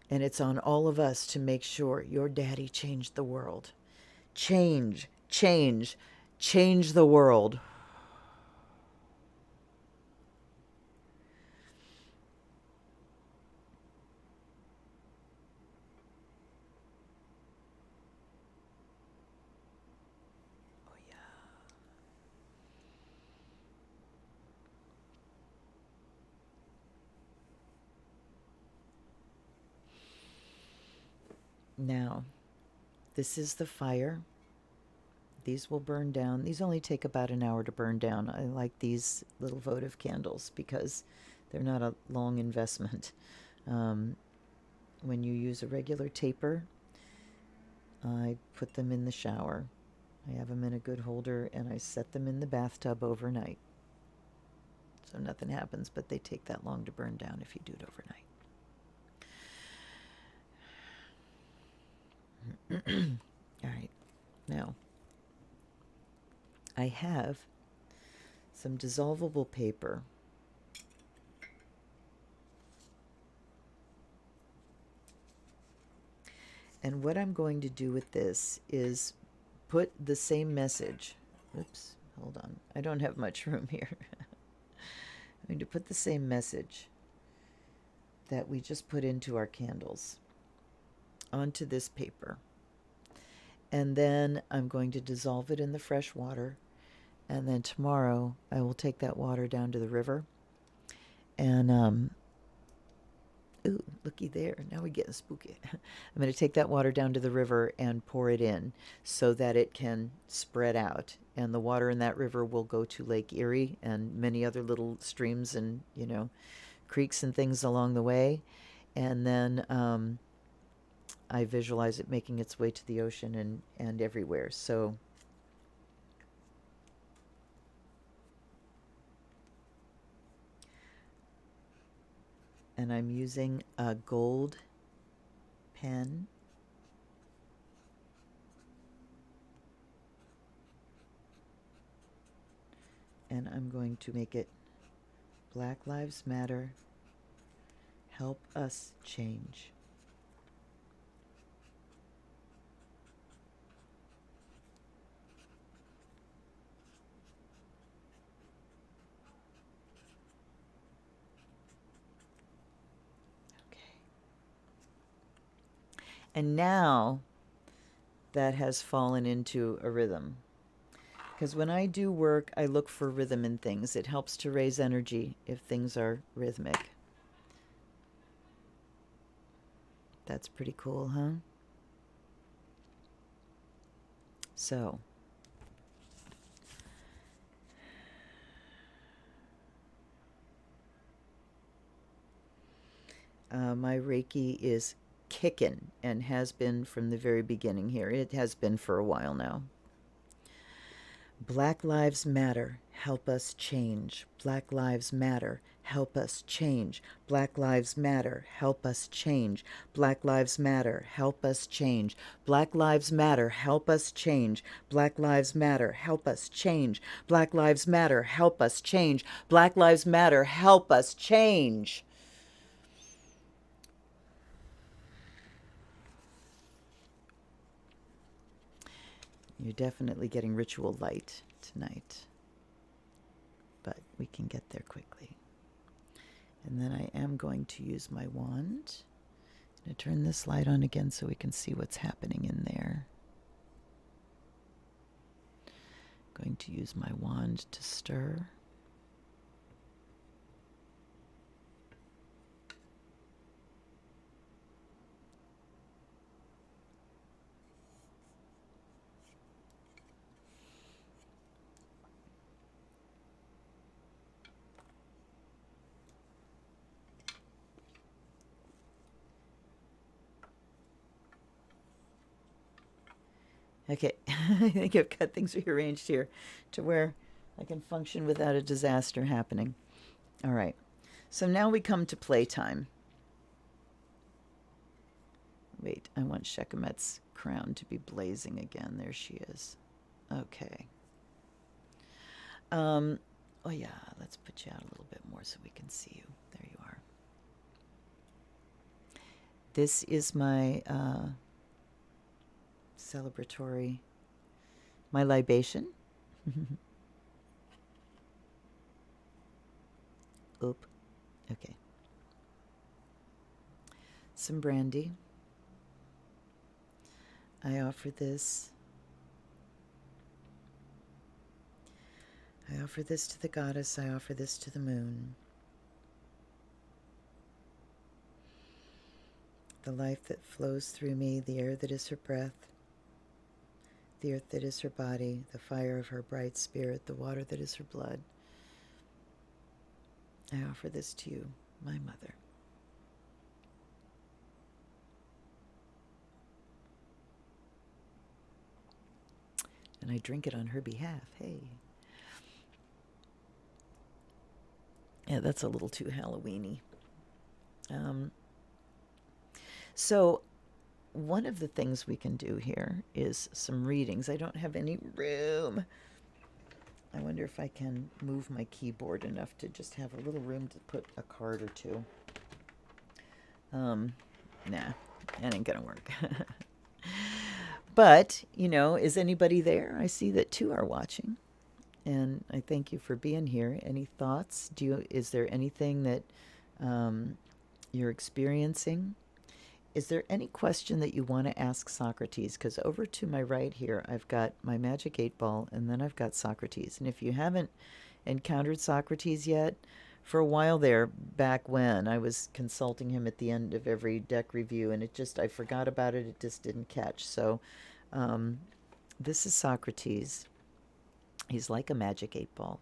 And it's on all of us to make sure your daddy changed the world. Change the world. Oh, yeah. Now, this is the fire. These will burn down. These only take about an hour to burn down. I like these little votive candles because they're not a long investment. When you use a regular taper, I put them in the shower. I have them in a good holder, and I set them in the bathtub overnight. So nothing happens, but they take that long to burn down if you do it overnight. All right. Now, I have some dissolvable paper. And what I'm going to do with this is put the same message. Oops, hold on. I don't have much room here. I'm going to put the same message that we just put into our candles onto this paper. And then I'm going to dissolve it in the fresh water. And then tomorrow I will take that water down to the river. And, ooh, looky there. Now we're getting spooky. I'm going to take that water down to the river and pour it in so that it can spread out. And the water in that river will go to Lake Erie and many other little streams and, creeks and things along the way. And then I visualize it making its way to the ocean and everywhere. So and I'm using a gold pen. And I'm going to make it Black Lives Matter, help us change. And now that has fallen into a rhythm. Because when I do work, I look for rhythm in things. It helps to raise energy if things are rhythmic. That's pretty cool, huh? So, my Reiki is kicking and has been from the very beginning here. It has been for a while now. Black Lives Matter, help us change. Black Lives Matter, help us change. Black Lives Matter, help us change. Black Lives Matter, help us change. Black Lives Matter, help us change. Black Lives Matter, help us change. Black Lives Matter, help us change. Black Lives Matter, help us change. You're definitely getting ritual light tonight, but we can get there quickly. And then I am going to use my wand. I'm going to turn this light on again so we can see what's happening in there. I'm going to use my wand to stir. Okay, I think I've got things rearranged here to where I can function without a disaster happening. All right. So now we come to playtime. Wait, I want Shekemet's crown to be blazing again. There she is. Okay. Um, oh yeah, let's put you out a little bit more so we can see you. There you are. This is my celebratory, my libation. Oop. Okay. Some brandy. I offer this. I offer this to the goddess. I offer this to the moon. The life that flows through me, the air that is her breath, the earth that is her body, the fire of her bright spirit, the water that is her blood. I offer this to you, my mother. And I drink it on her behalf. Hey. Yeah, that's a little too Halloweeny. So one of the things we can do here is some readings. I don't have any room. I wonder if I can move my keyboard enough to just have a little room to put a card or two. Nah, that ain't gonna work. But, is anybody there? I see that two are watching. And I thank you for being here. Any thoughts? Is there anything that you're experiencing? Is there any question that you want to ask Socrates? Because over to my right here, I've got my magic 8 ball, and then I've got Socrates. And if you haven't encountered Socrates yet, for a while there, back when, I was consulting him at the end of every deck review, and I forgot about it. It just didn't catch. So this is Socrates. He's like a magic 8 ball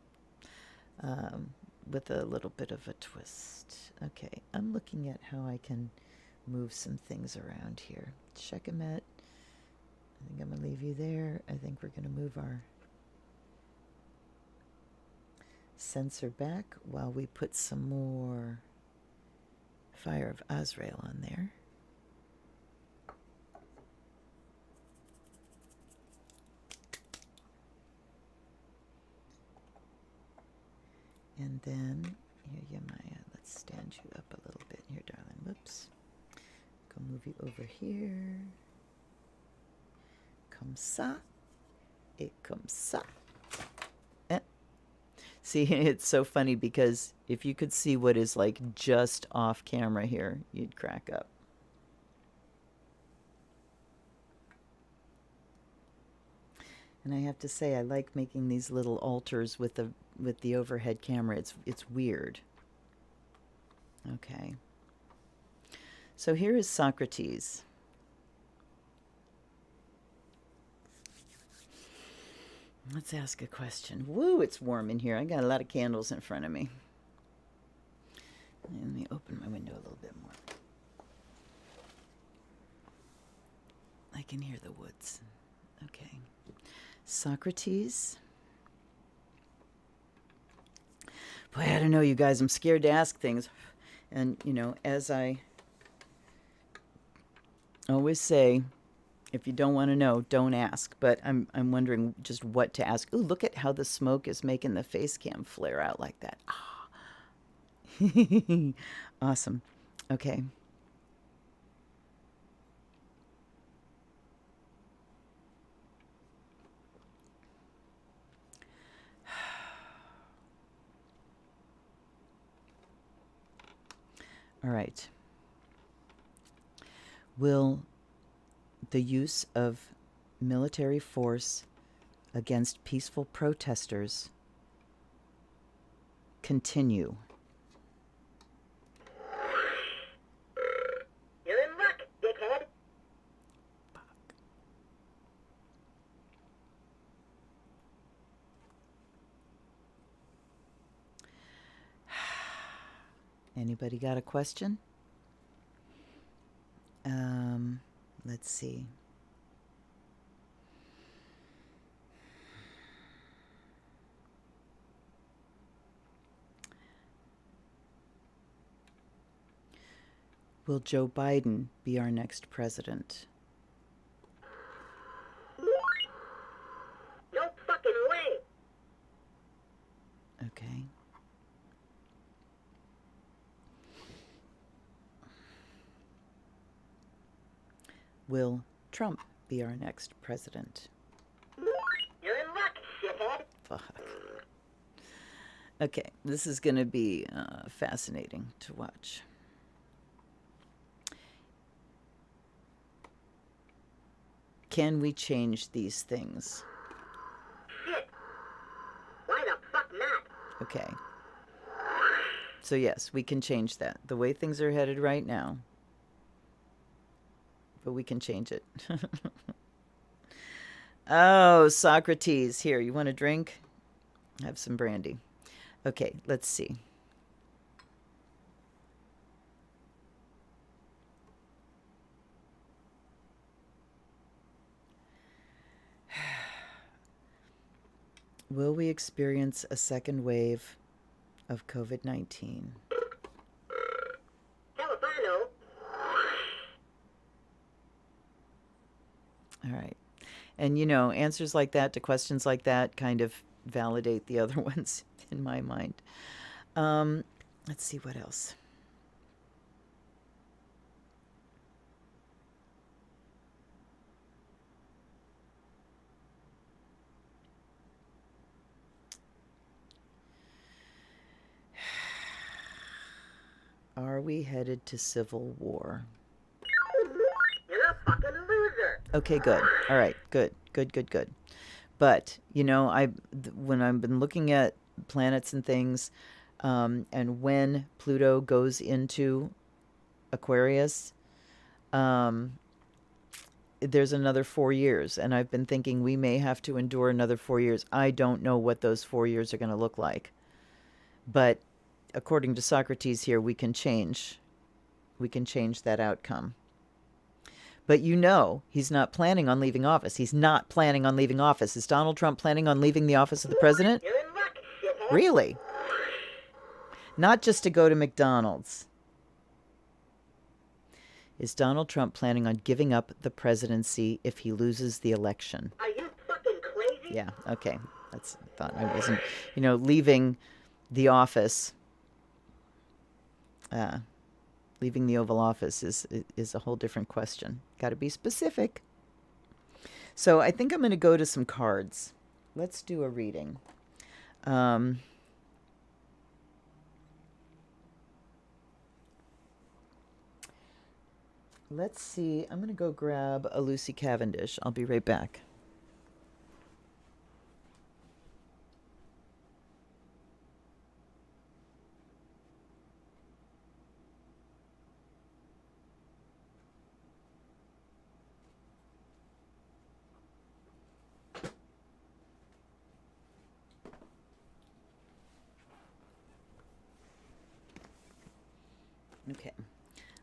with a little bit of a twist. Okay, I'm looking at how I can move some things around here. Shekemet, I think I'm going to leave you there. I think we're going to move our sensor back while we put some more Fire of Azrael on there. And then, here, Yamaya, let's stand you up a little bit here, darling. Whoops. Go move you over here. Comme ça. Et comme ça. Eh. See, it's so funny because if you could see what is like just off camera here, you'd crack up. And I have to say, I like making these little altars with the overhead camera. It's weird. Okay. So here is Socrates. Let's ask a question. Woo, it's warm in here. I got a lot of candles in front of me. Let me open my window a little bit more. I can hear the woods. Okay. Socrates. Boy, I don't know, you guys. I'm scared to ask things. And, as I always say, if you don't want to know, don't ask. But I'm wondering just what to ask. Ooh, look at how the smoke is making the face cam flare out like that. Ah. Awesome. Okay. All right. Will the use of military force against peaceful protesters continue? You're in luck, dickhead. Anybody got a question? Let's see. Will Joe Biden be our next president? No fucking way. Okay. Will Trump be our next president? You're in luck, shithead. Fuck. Okay, this is going to be fascinating to watch. Can we change these things? Shit. Why the fuck not? Okay. So, yes, we can change that. The way things are headed right now. But we can change it. Oh, Socrates. Here, you want a drink? Have some brandy. Okay, let's see. Will we experience a second wave of COVID-19? Hell if I know. All right. And, you know, answers like that to questions like that kind of validate the other ones in my mind. Let's see what else. Are we headed to civil war? You're a fucking loser. Okay, good. All right, good. But, you know, when I've been looking at planets and things, and when Pluto goes into Aquarius, there's another 4 years, and I've been thinking we may have to endure another 4 years. I don't know what those 4 years are going to look like. But according to Socrates here, we can change that outcome. But you know, he's not planning on leaving office. He's not planning on leaving office. Is Donald Trump planning on leaving the office of the president? You're in luck, shithead. Really? Not just to go to McDonald's. Is Donald Trump planning on giving up the presidency if he loses the election? Are you fucking crazy? Yeah, okay. That's thought I wasn't, you know, leaving the office. Leaving the Oval Office is a whole different question. Got to be specific. So I think I'm going to go to some cards. Let's do a reading. Let's see. I'm going to go grab a Lucy Cavendish. I'll be right back. Okay,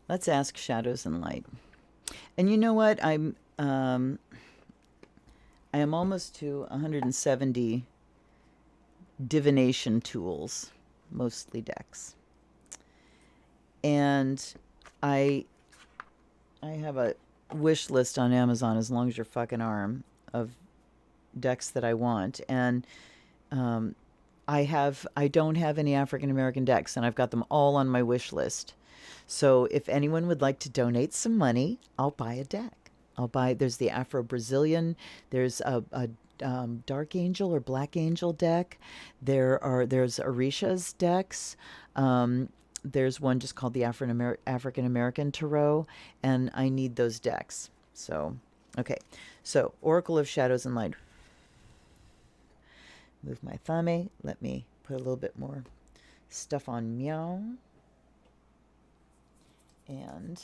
let's ask shadows and light. And you know what? I am almost to 170 divination tools, mostly decks. And I have a wish list on Amazon as long as your fucking arm of decks that I want. And I don't have any African American decks, and I've got them all on my wish list. So if anyone would like to donate some money, I'll buy a deck. There's the Afro-Brazilian, there's a Dark Angel or Black Angel deck. There's Orisha's decks. There's one just called the African American Tarot, and I need those decks. So, okay. So, Oracle of Shadows and Light. Move my thumb. Let me put a little bit more stuff on Meow. And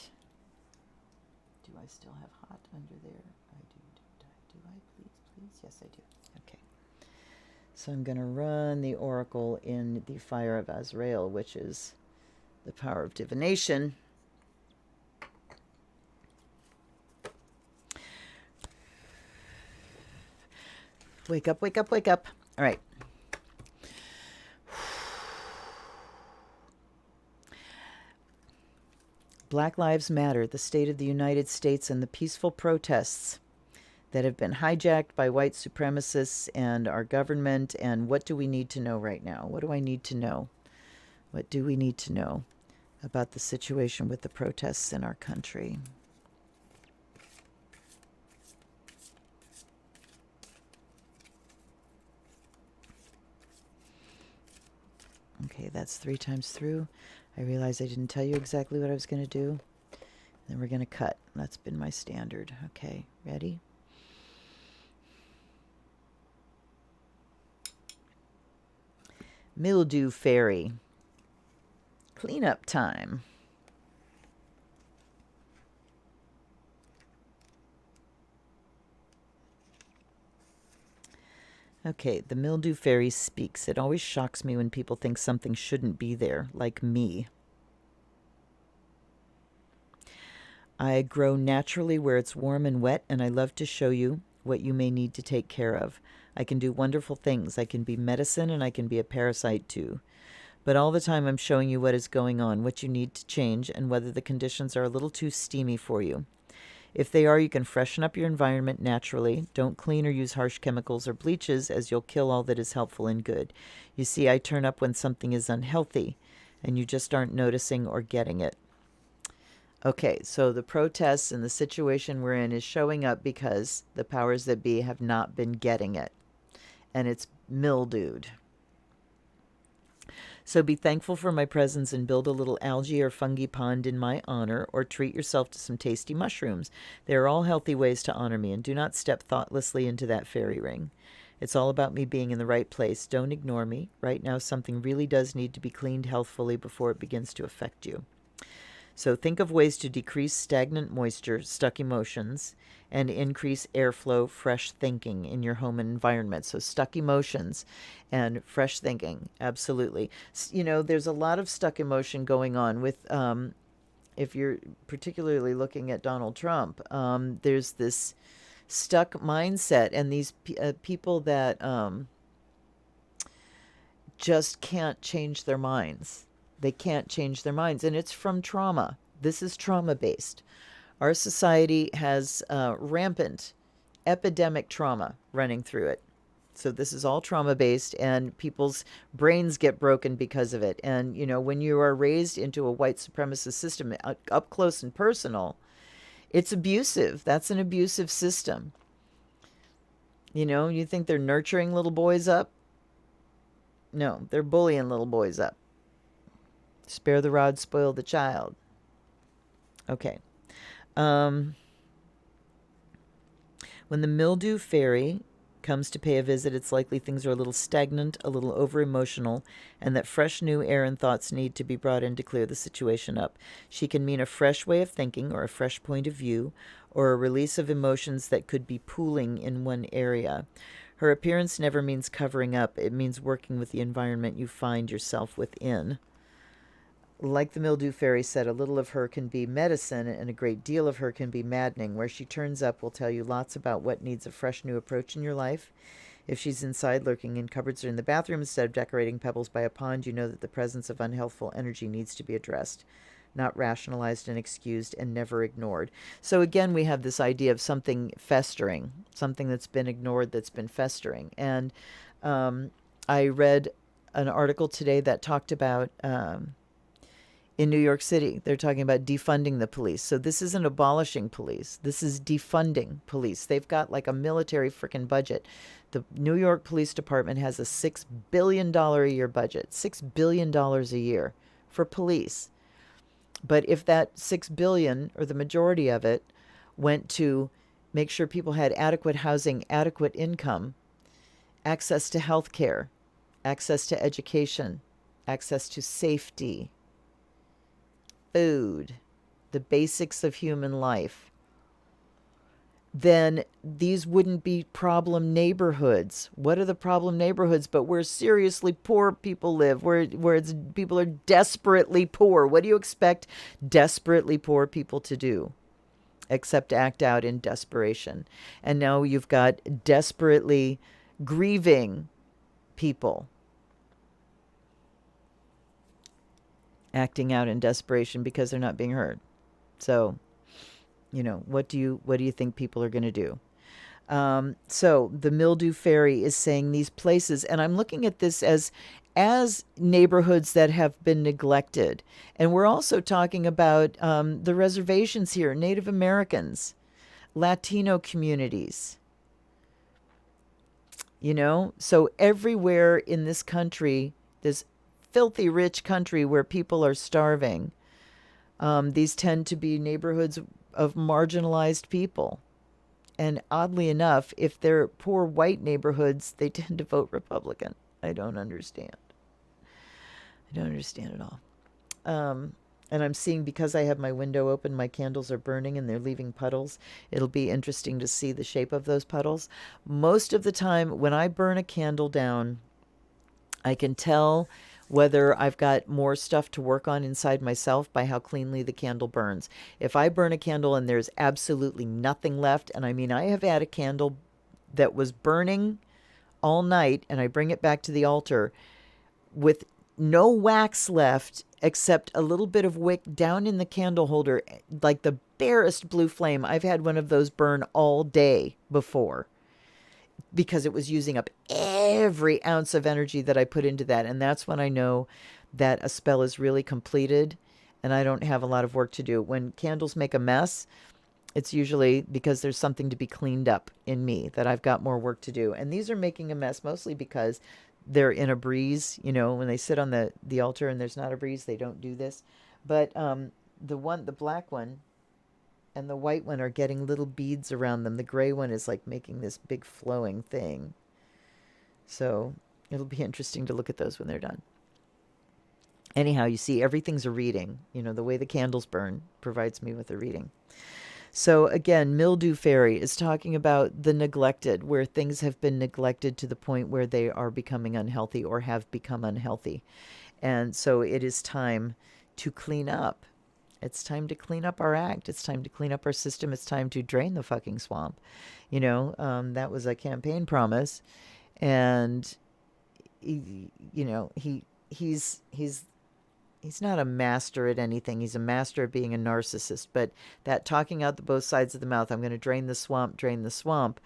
do I still have hot under there? I do. Do I? Please? Yes, I do. Okay. So I'm going to run the Oracle in the Fire of Azrael, which is the power of divination. Wake up, wake up, wake up. All right. Black Lives Matter, the state of the United States, and the peaceful protests that have been hijacked by white supremacists and our government. And what do we need to know right now? What do I need to know? What do we need to know about the situation with the protests in our country? Okay, that's 3 times through. I realize I didn't tell you exactly what I was going to do. Then we're going to cut. That's been my standard. Okay, ready? Mildew Fairy. Cleanup time. Okay, the Mildew Fairy speaks. It always shocks me when people think something shouldn't be there, like me. I grow naturally where it's warm and wet, and I love to show you what you may need to take care of. I can do wonderful things. I can be medicine, and I can be a parasite too. But all the time I'm showing you what is going on, what you need to change, and whether the conditions are a little too steamy for you. If they are, you can freshen up your environment naturally. Don't clean or use harsh chemicals or bleaches, as you'll kill all that is helpful and good. You see, I turn up when something is unhealthy, and you just aren't noticing or getting it. Okay, so the protests and the situation we're in is showing up because the powers that be have not been getting it. And it's mildewed. So be thankful for my presence and build a little algae or fungi pond in my honor, or treat yourself to some tasty mushrooms. They are all healthy ways to honor me, and do not step thoughtlessly into that fairy ring. It's all about me being in the right place. Don't ignore me. Right now, something really does need to be cleaned healthfully before it begins to affect you. So think of ways to decrease stagnant moisture, stuck emotions, and increase airflow, fresh thinking in your home and environment. So stuck emotions and fresh thinking, absolutely. You know, there's a lot of stuck emotion going on with, if you're particularly looking at Donald Trump, there's this stuck mindset, and these people that just can't change their minds. They can't change their minds, and it's from trauma. This is trauma-based. Our society has rampant epidemic trauma running through it. So this is all trauma-based, and people's brains get broken because of it. And, you know, when you are raised into a white supremacist system, up close and personal, it's abusive. That's an abusive system. You know, you think they're nurturing little boys up? No, they're bullying little boys up. Spare the rod, spoil the child. Okay. When the mildew fairy comes to pay a visit, it's likely things are a little stagnant, a little over-emotional, and that fresh new air and thoughts need to be brought in to clear the situation up. She can mean a fresh way of thinking, or a fresh point of view, or a release of emotions that could be pooling in one area. Her appearance never means covering up. It means working with the environment you find yourself within. Like the mildew fairy said, a little of her can be medicine, and a great deal of her can be maddening. Where she turns up will tell you lots about what needs a fresh new approach in your life. If she's inside, lurking in cupboards or in the bathroom instead of decorating pebbles by a pond, you know that the presence of unhealthful energy needs to be addressed, not rationalized and excused, and never ignored. So again, we have this idea of something festering, something that's been ignored, that's been festering. And I read an article today that talked about... in New York City, they're talking about defunding the police. So this isn't abolishing police. This is defunding police. They've got like a military freaking budget. The New York Police Department has a $6 billion a year budget, $6 billion a year for police. But if that $6 billion, or the majority of it, went to make sure people had adequate housing, adequate income, access to health care, access to education, access to safety, food, the basics of human life, then these wouldn't be problem neighborhoods. What are the problem neighborhoods? But where seriously poor people live, where people are desperately poor. What do you expect desperately poor people to do? Except act out in desperation. And now you've got desperately grieving people acting out in desperation because they're not being heard. So, what do you think people are going to do? So the Mildew Fairy is saying these places, and I'm looking at this as neighborhoods that have been neglected, and we're also talking about the reservations here, Native Americans, Latino communities. So everywhere in this country, this filthy rich country where people are starving, these tend to be neighborhoods of marginalized people. And oddly enough, if they're poor white neighborhoods, they tend to vote Republican. I don't understand. I don't understand at all. And I'm seeing, because I have my window open, my candles are burning and they're leaving puddles. It'll be interesting to see the shape of those puddles. Most of the time, when I burn a candle down, I can tell whether I've got more stuff to work on inside myself by how cleanly the candle burns. If I burn a candle and there's absolutely nothing left, and I mean, I have had a candle that was burning all night, and I bring it back to the altar with no wax left except a little bit of wick down in the candle holder, like the barest blue flame. I've had one of those burn all day before, because it was using up every ounce of energy that I put into that. And that's when I know that a spell is really completed and I don't have a lot of work to do. When candles make a mess, it's usually because there's something to be cleaned up in me, that I've got more work to do. And these are making a mess mostly because they're in a breeze. When they sit on the altar and there's not a breeze, they don't do this. But the black one and the white one are getting little beads around them. The gray one is like making this big flowing thing. So it'll be interesting to look at those when they're done. Anyhow, you see, everything's a reading. The way the candles burn provides me with a reading. So again, Mildew Fairy is talking about the neglected, where things have been neglected to the point where they are becoming unhealthy or have become unhealthy. And so it is time to clean up. It's time to clean up our act. It's time to clean up our system. It's time to drain the fucking swamp. That was a campaign promise. And, he's not a master at anything. He's a master at being a narcissist. But that talking out the both sides of the mouth, I'm going to drain the swamp, drain the swamp.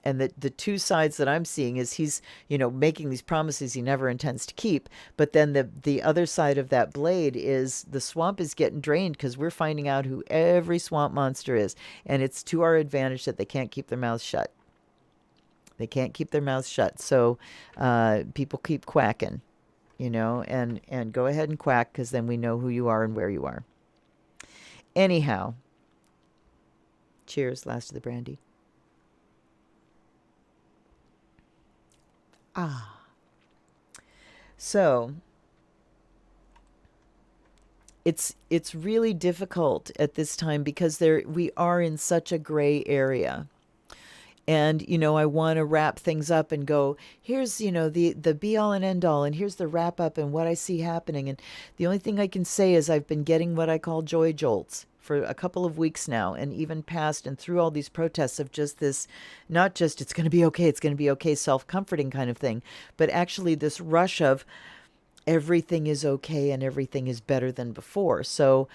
And the two sides that I'm seeing is he's, making these promises he never intends to keep. But then the other side of that blade is the swamp is getting drained because we're finding out who every swamp monster is. And it's to our advantage that they can't keep their mouths shut. They can't keep their mouths shut. So people keep quacking, and go ahead and quack, because then we know who you are and where you are. Anyhow, cheers, last of the brandy. So it's really difficult at this time because we are in such a gray area. And, I want to wrap things up and go, here's, the be all and end all, and here's the wrap up and what I see happening. And the only thing I can say is I've been getting what I call joy jolts for a couple of weeks now, and even past and through all these protests of just this, not just it's going to be okay, self-comforting kind of thing, but actually this rush of everything is okay and everything is better than before. So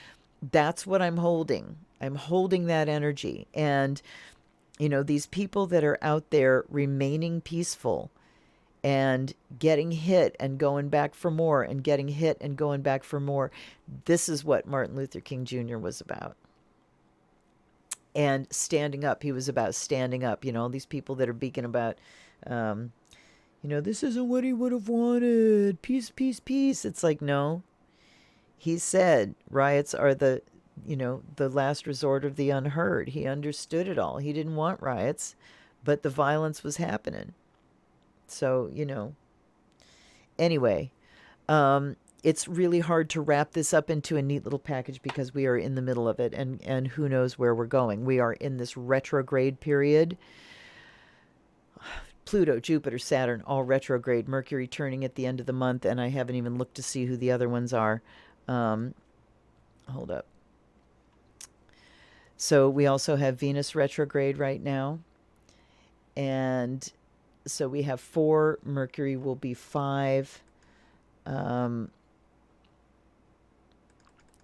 that's what I'm holding. I'm holding that energy. And, these people that are out there remaining peaceful and getting hit and going back for more and getting hit and going back for more. This is what Martin Luther King Jr. was about. And standing up. He was about standing up. All these people that are beacon about, this isn't what he would have wanted. Peace, peace, peace. It's like, no. He said riots are the last resort of the unheard. He understood it all. He didn't want riots, but the violence was happening. So, anyway, it's really hard to wrap this up into a neat little package because we are in the middle of it, and who knows where we're going. We are in this retrograde period. Pluto, Jupiter, Saturn, all retrograde. Mercury turning at the end of the month, and I haven't even looked to see who the other ones are. Hold up. So we also have Venus retrograde right now. And so we have 4. Mercury will be 5.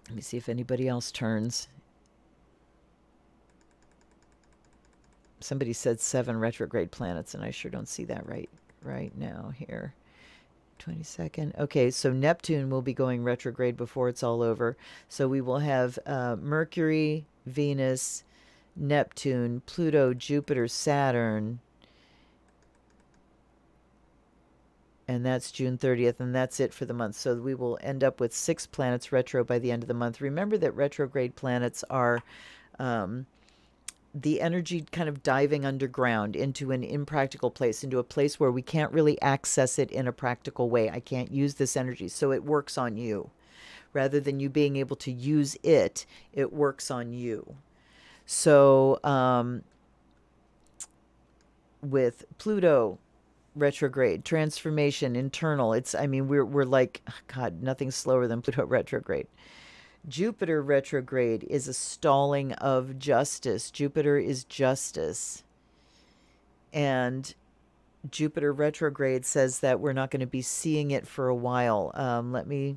Let me see if anybody else turns. Somebody said 7 retrograde planets, and I sure don't see that right now here. 22nd. Okay, so Neptune will be going retrograde before it's all over. So we will have Mercury, Venus, Neptune, Pluto, Jupiter, Saturn. And that's June 30th, and that's it for the month. So we will end up with 6 planets retro by the end of the month. Remember that retrograde planets are the energy kind of diving underground into an impractical place, into a place where we can't really access it in a practical way. I can't use this energy, so it works on you. Rather than you being able to use it, it works on you. So with Pluto retrograde, transformation, internal, we're like, God, nothing slower than Pluto retrograde. Jupiter retrograde is a stalling of justice. Jupiter is justice. And Jupiter retrograde says that we're not going to be seeing it for a while. Let me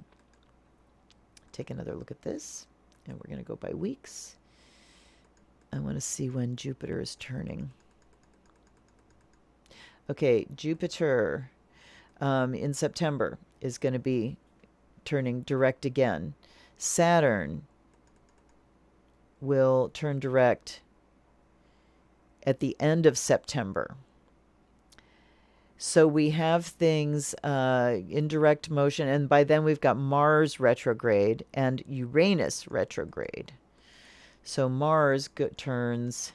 take another look at this. And we're going to go by weeks. I want to see when Jupiter is turning. Okay, Jupiter in September is going to be turning direct again. Saturn will turn direct at the end of September. So we have things in direct motion, and by then we've got Mars retrograde and Uranus retrograde. So Mars turns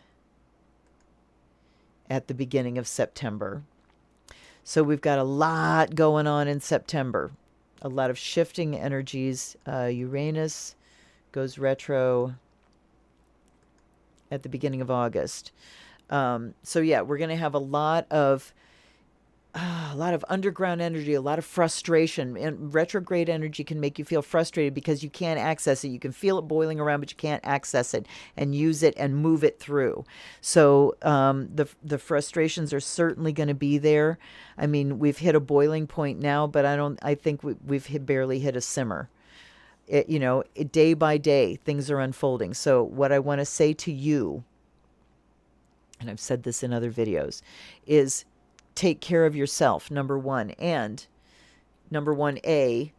at the beginning of September. So we've got a lot going on in September. A lot of shifting energies. Uranus goes retro at the beginning of August. So yeah, we're going to have a lot of underground energy, a lot of frustration. And retrograde energy can make you feel frustrated because you can't access it. You can feel it boiling around, but you can't access it and use it and move it through. So the frustrations are certainly going to be there. I mean, we've hit a boiling point now, but I think we've barely hit a simmer. Day by day, things are unfolding. So what I want to say to you, and I've said this in other videos, is take care of yourself, number one. And number 1A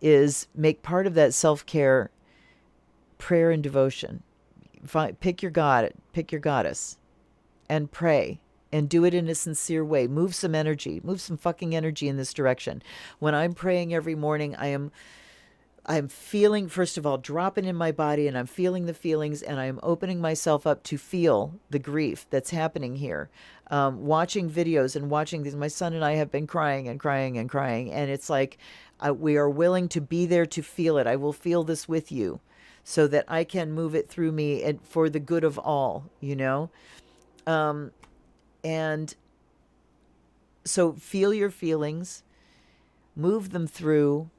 is make part of that self-care prayer and devotion. Pick your God, pick your goddess, and pray. And do it in a sincere way. Move some energy. Move some fucking energy in this direction. When I'm praying every morning, I'm feeling, first of all, dropping in my body, and I'm feeling the feelings, and I'm opening myself up to feel the grief that's happening here. Watching videos and watching these, my son and I have been crying and crying and crying, and it's like we are willing to be there to feel it. I will feel this with you so that I can move it through me and for the good of all, And so feel your feelings, move them through,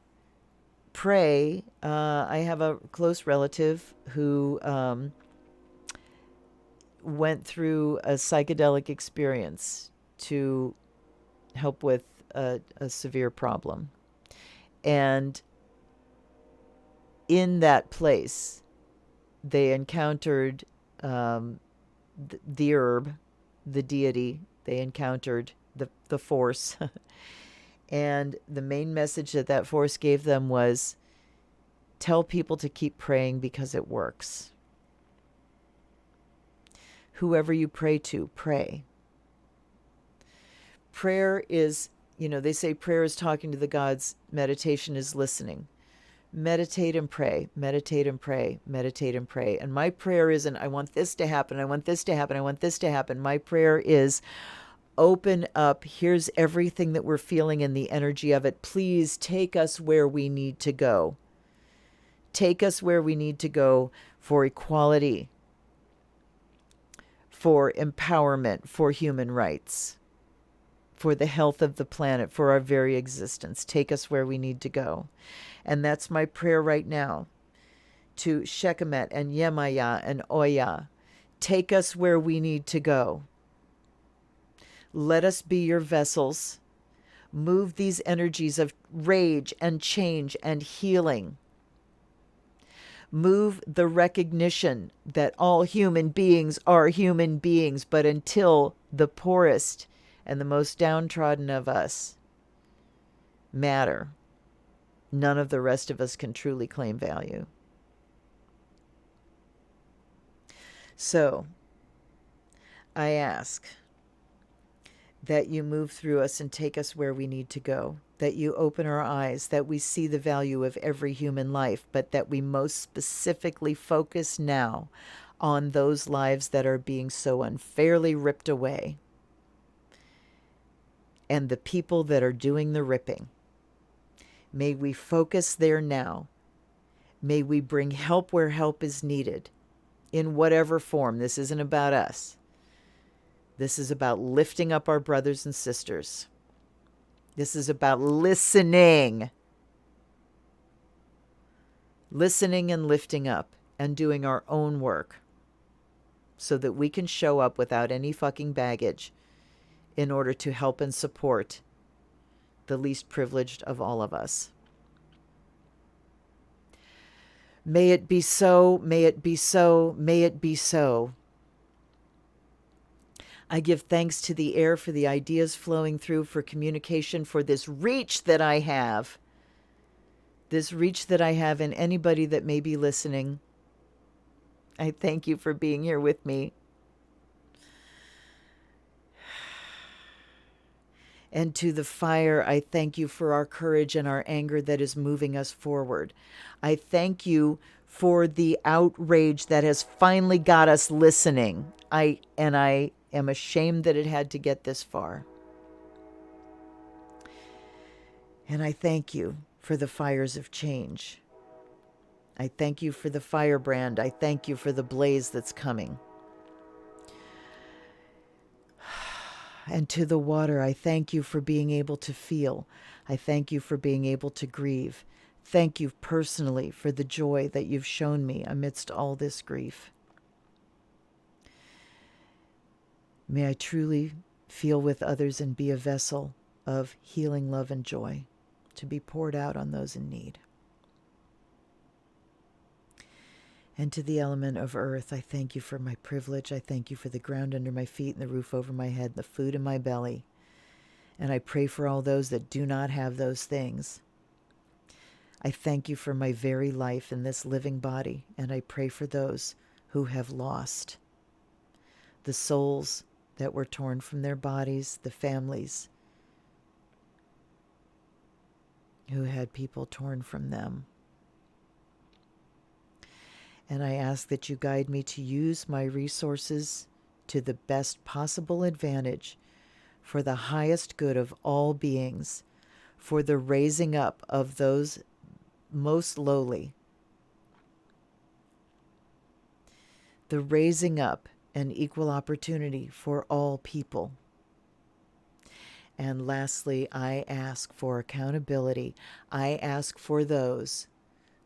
pray. I have a close relative who went through a psychedelic experience to help with a severe problem. And in that place, they encountered the herb, the deity. They encountered the force. And the main message that force gave them was, tell people to keep praying because it works. Whoever you pray to, pray. Prayer is, they say prayer is talking to the gods, meditation is listening. Meditate and pray, meditate and pray, meditate and pray. And my prayer isn't, I want this to happen, I want this to happen, I want this to happen. My prayer is, open up. Here's everything that we're feeling and the energy of it. Please take us where we need to go. Take us where we need to go for equality, for empowerment, for human rights, for the health of the planet, for our very existence. Take us where we need to go. And that's my prayer right now to Sekhmet and Yemaya and Oya. Take us where we need to go. Let us be your vessels. Move these energies of rage and change and healing. Move the recognition that all human beings are human beings, but until the poorest and the most downtrodden of us matter, none of the rest of us can truly claim value. So, I ask that you move through us and take us where we need to go, that you open our eyes, that we see the value of every human life, but that we most specifically focus now on those lives that are being so unfairly ripped away and the people that are doing the ripping. May we focus there now. May we bring help where help is needed, in whatever form. This isn't about us. This is about lifting up our brothers and sisters. This is about listening. Listening and lifting up and doing our own work so that we can show up without any fucking baggage in order to help and support the least privileged of all of us. May it be so, may it be so, may it be so. I give thanks to the air for the ideas flowing through, for communication, for this reach that I have. This reach that I have in anybody that may be listening. I thank you for being here with me. And to the fire, I thank you for our courage and our anger that is moving us forward. I thank you for the outrage that has finally got us listening. I am ashamed that it had to get this far. And I thank you for the fires of change. I thank you for the firebrand. I thank you for the blaze that's coming. And to the water, I thank you for being able to feel. I thank you for being able to grieve. Thank you personally for the joy that you've shown me amidst all this grief. May I truly feel with others and be a vessel of healing, love, and joy to be poured out on those in need. And to the element of earth, I thank you for my privilege. I thank you for the ground under my feet and the roof over my head, the food in my belly. And I pray for all those that do not have those things. I thank you for my very life in this living body, and I pray for those who have lost the souls that were torn from their bodies, the families who had people torn from them. And I ask that you guide me to use my resources to the best possible advantage for the highest good of all beings, for the raising up of those most lowly, the raising up and equal opportunity for all people. And lastly, I ask for accountability. I ask for those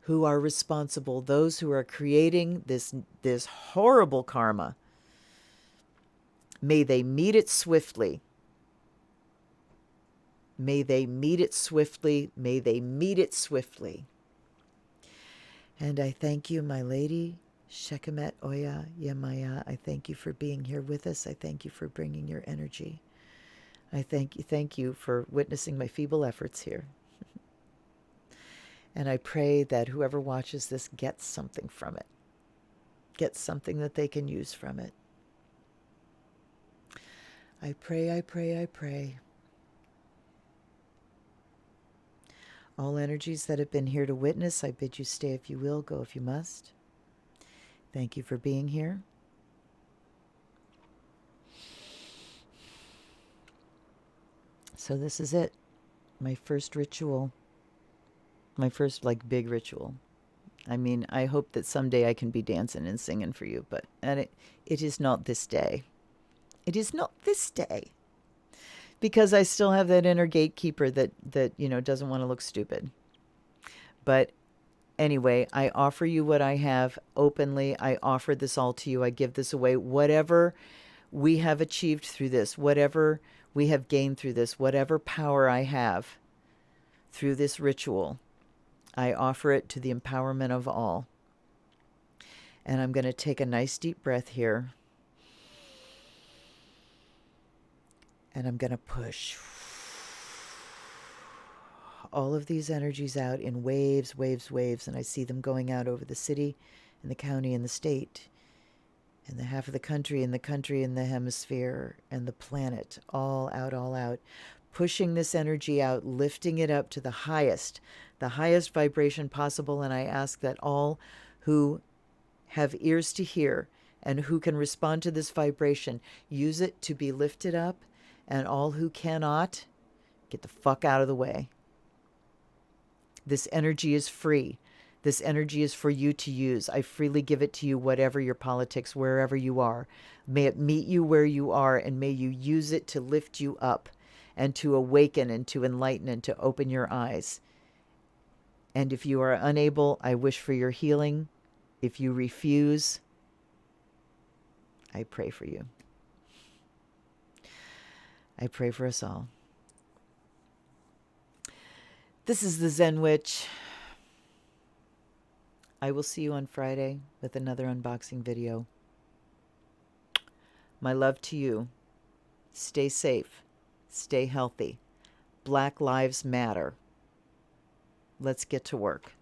who are responsible, those who are creating this horrible karma. May they meet it swiftly. May they meet it swiftly. May they meet it swiftly. And I thank you, my lady, Sekhmet Oya Yemaya. I thank you for being here with us. I thank you for bringing your energy. I thank you for witnessing my feeble efforts here. And I pray that whoever watches this gets something from it, gets something that they can use from it. I pray, I pray, I pray. All energies that have been here to witness, I bid you stay if you will, go if you must. Thank you for being here. So this is it. My first ritual. My first, big ritual. I mean, I hope that someday I can be dancing and singing for you, but it is not this day. It is not this day. Because I still have that inner gatekeeper that doesn't want to look stupid. But anyway, I offer you what I have openly. I offer this all to you. I give this away. Whatever we have achieved through this, whatever we have gained through this, whatever power I have through this ritual, I offer it to the empowerment of all. And I'm going to take a nice deep breath here. And I'm going to push all of these energies out in waves, waves, waves. And I see them going out over the city and the county and the state and the half of the country and the hemisphere and the planet, all out, pushing this energy out, lifting it up to the highest vibration possible. And I ask that all who have ears to hear and who can respond to this vibration, use it to be lifted up, and all who cannot, get the fuck out of the way. This energy is free. This energy is for you to use. I freely give it to you, whatever your politics, wherever you are. May it meet you where you are, and may you use it to lift you up and to awaken and to enlighten and to open your eyes. And if you are unable, I wish for your healing. If you refuse, I pray for you. I pray for us all. This is the Zen Witch. I will see you on Friday with another unboxing video. My love to you. Stay safe. Stay healthy. Black Lives Matter. Let's get to work.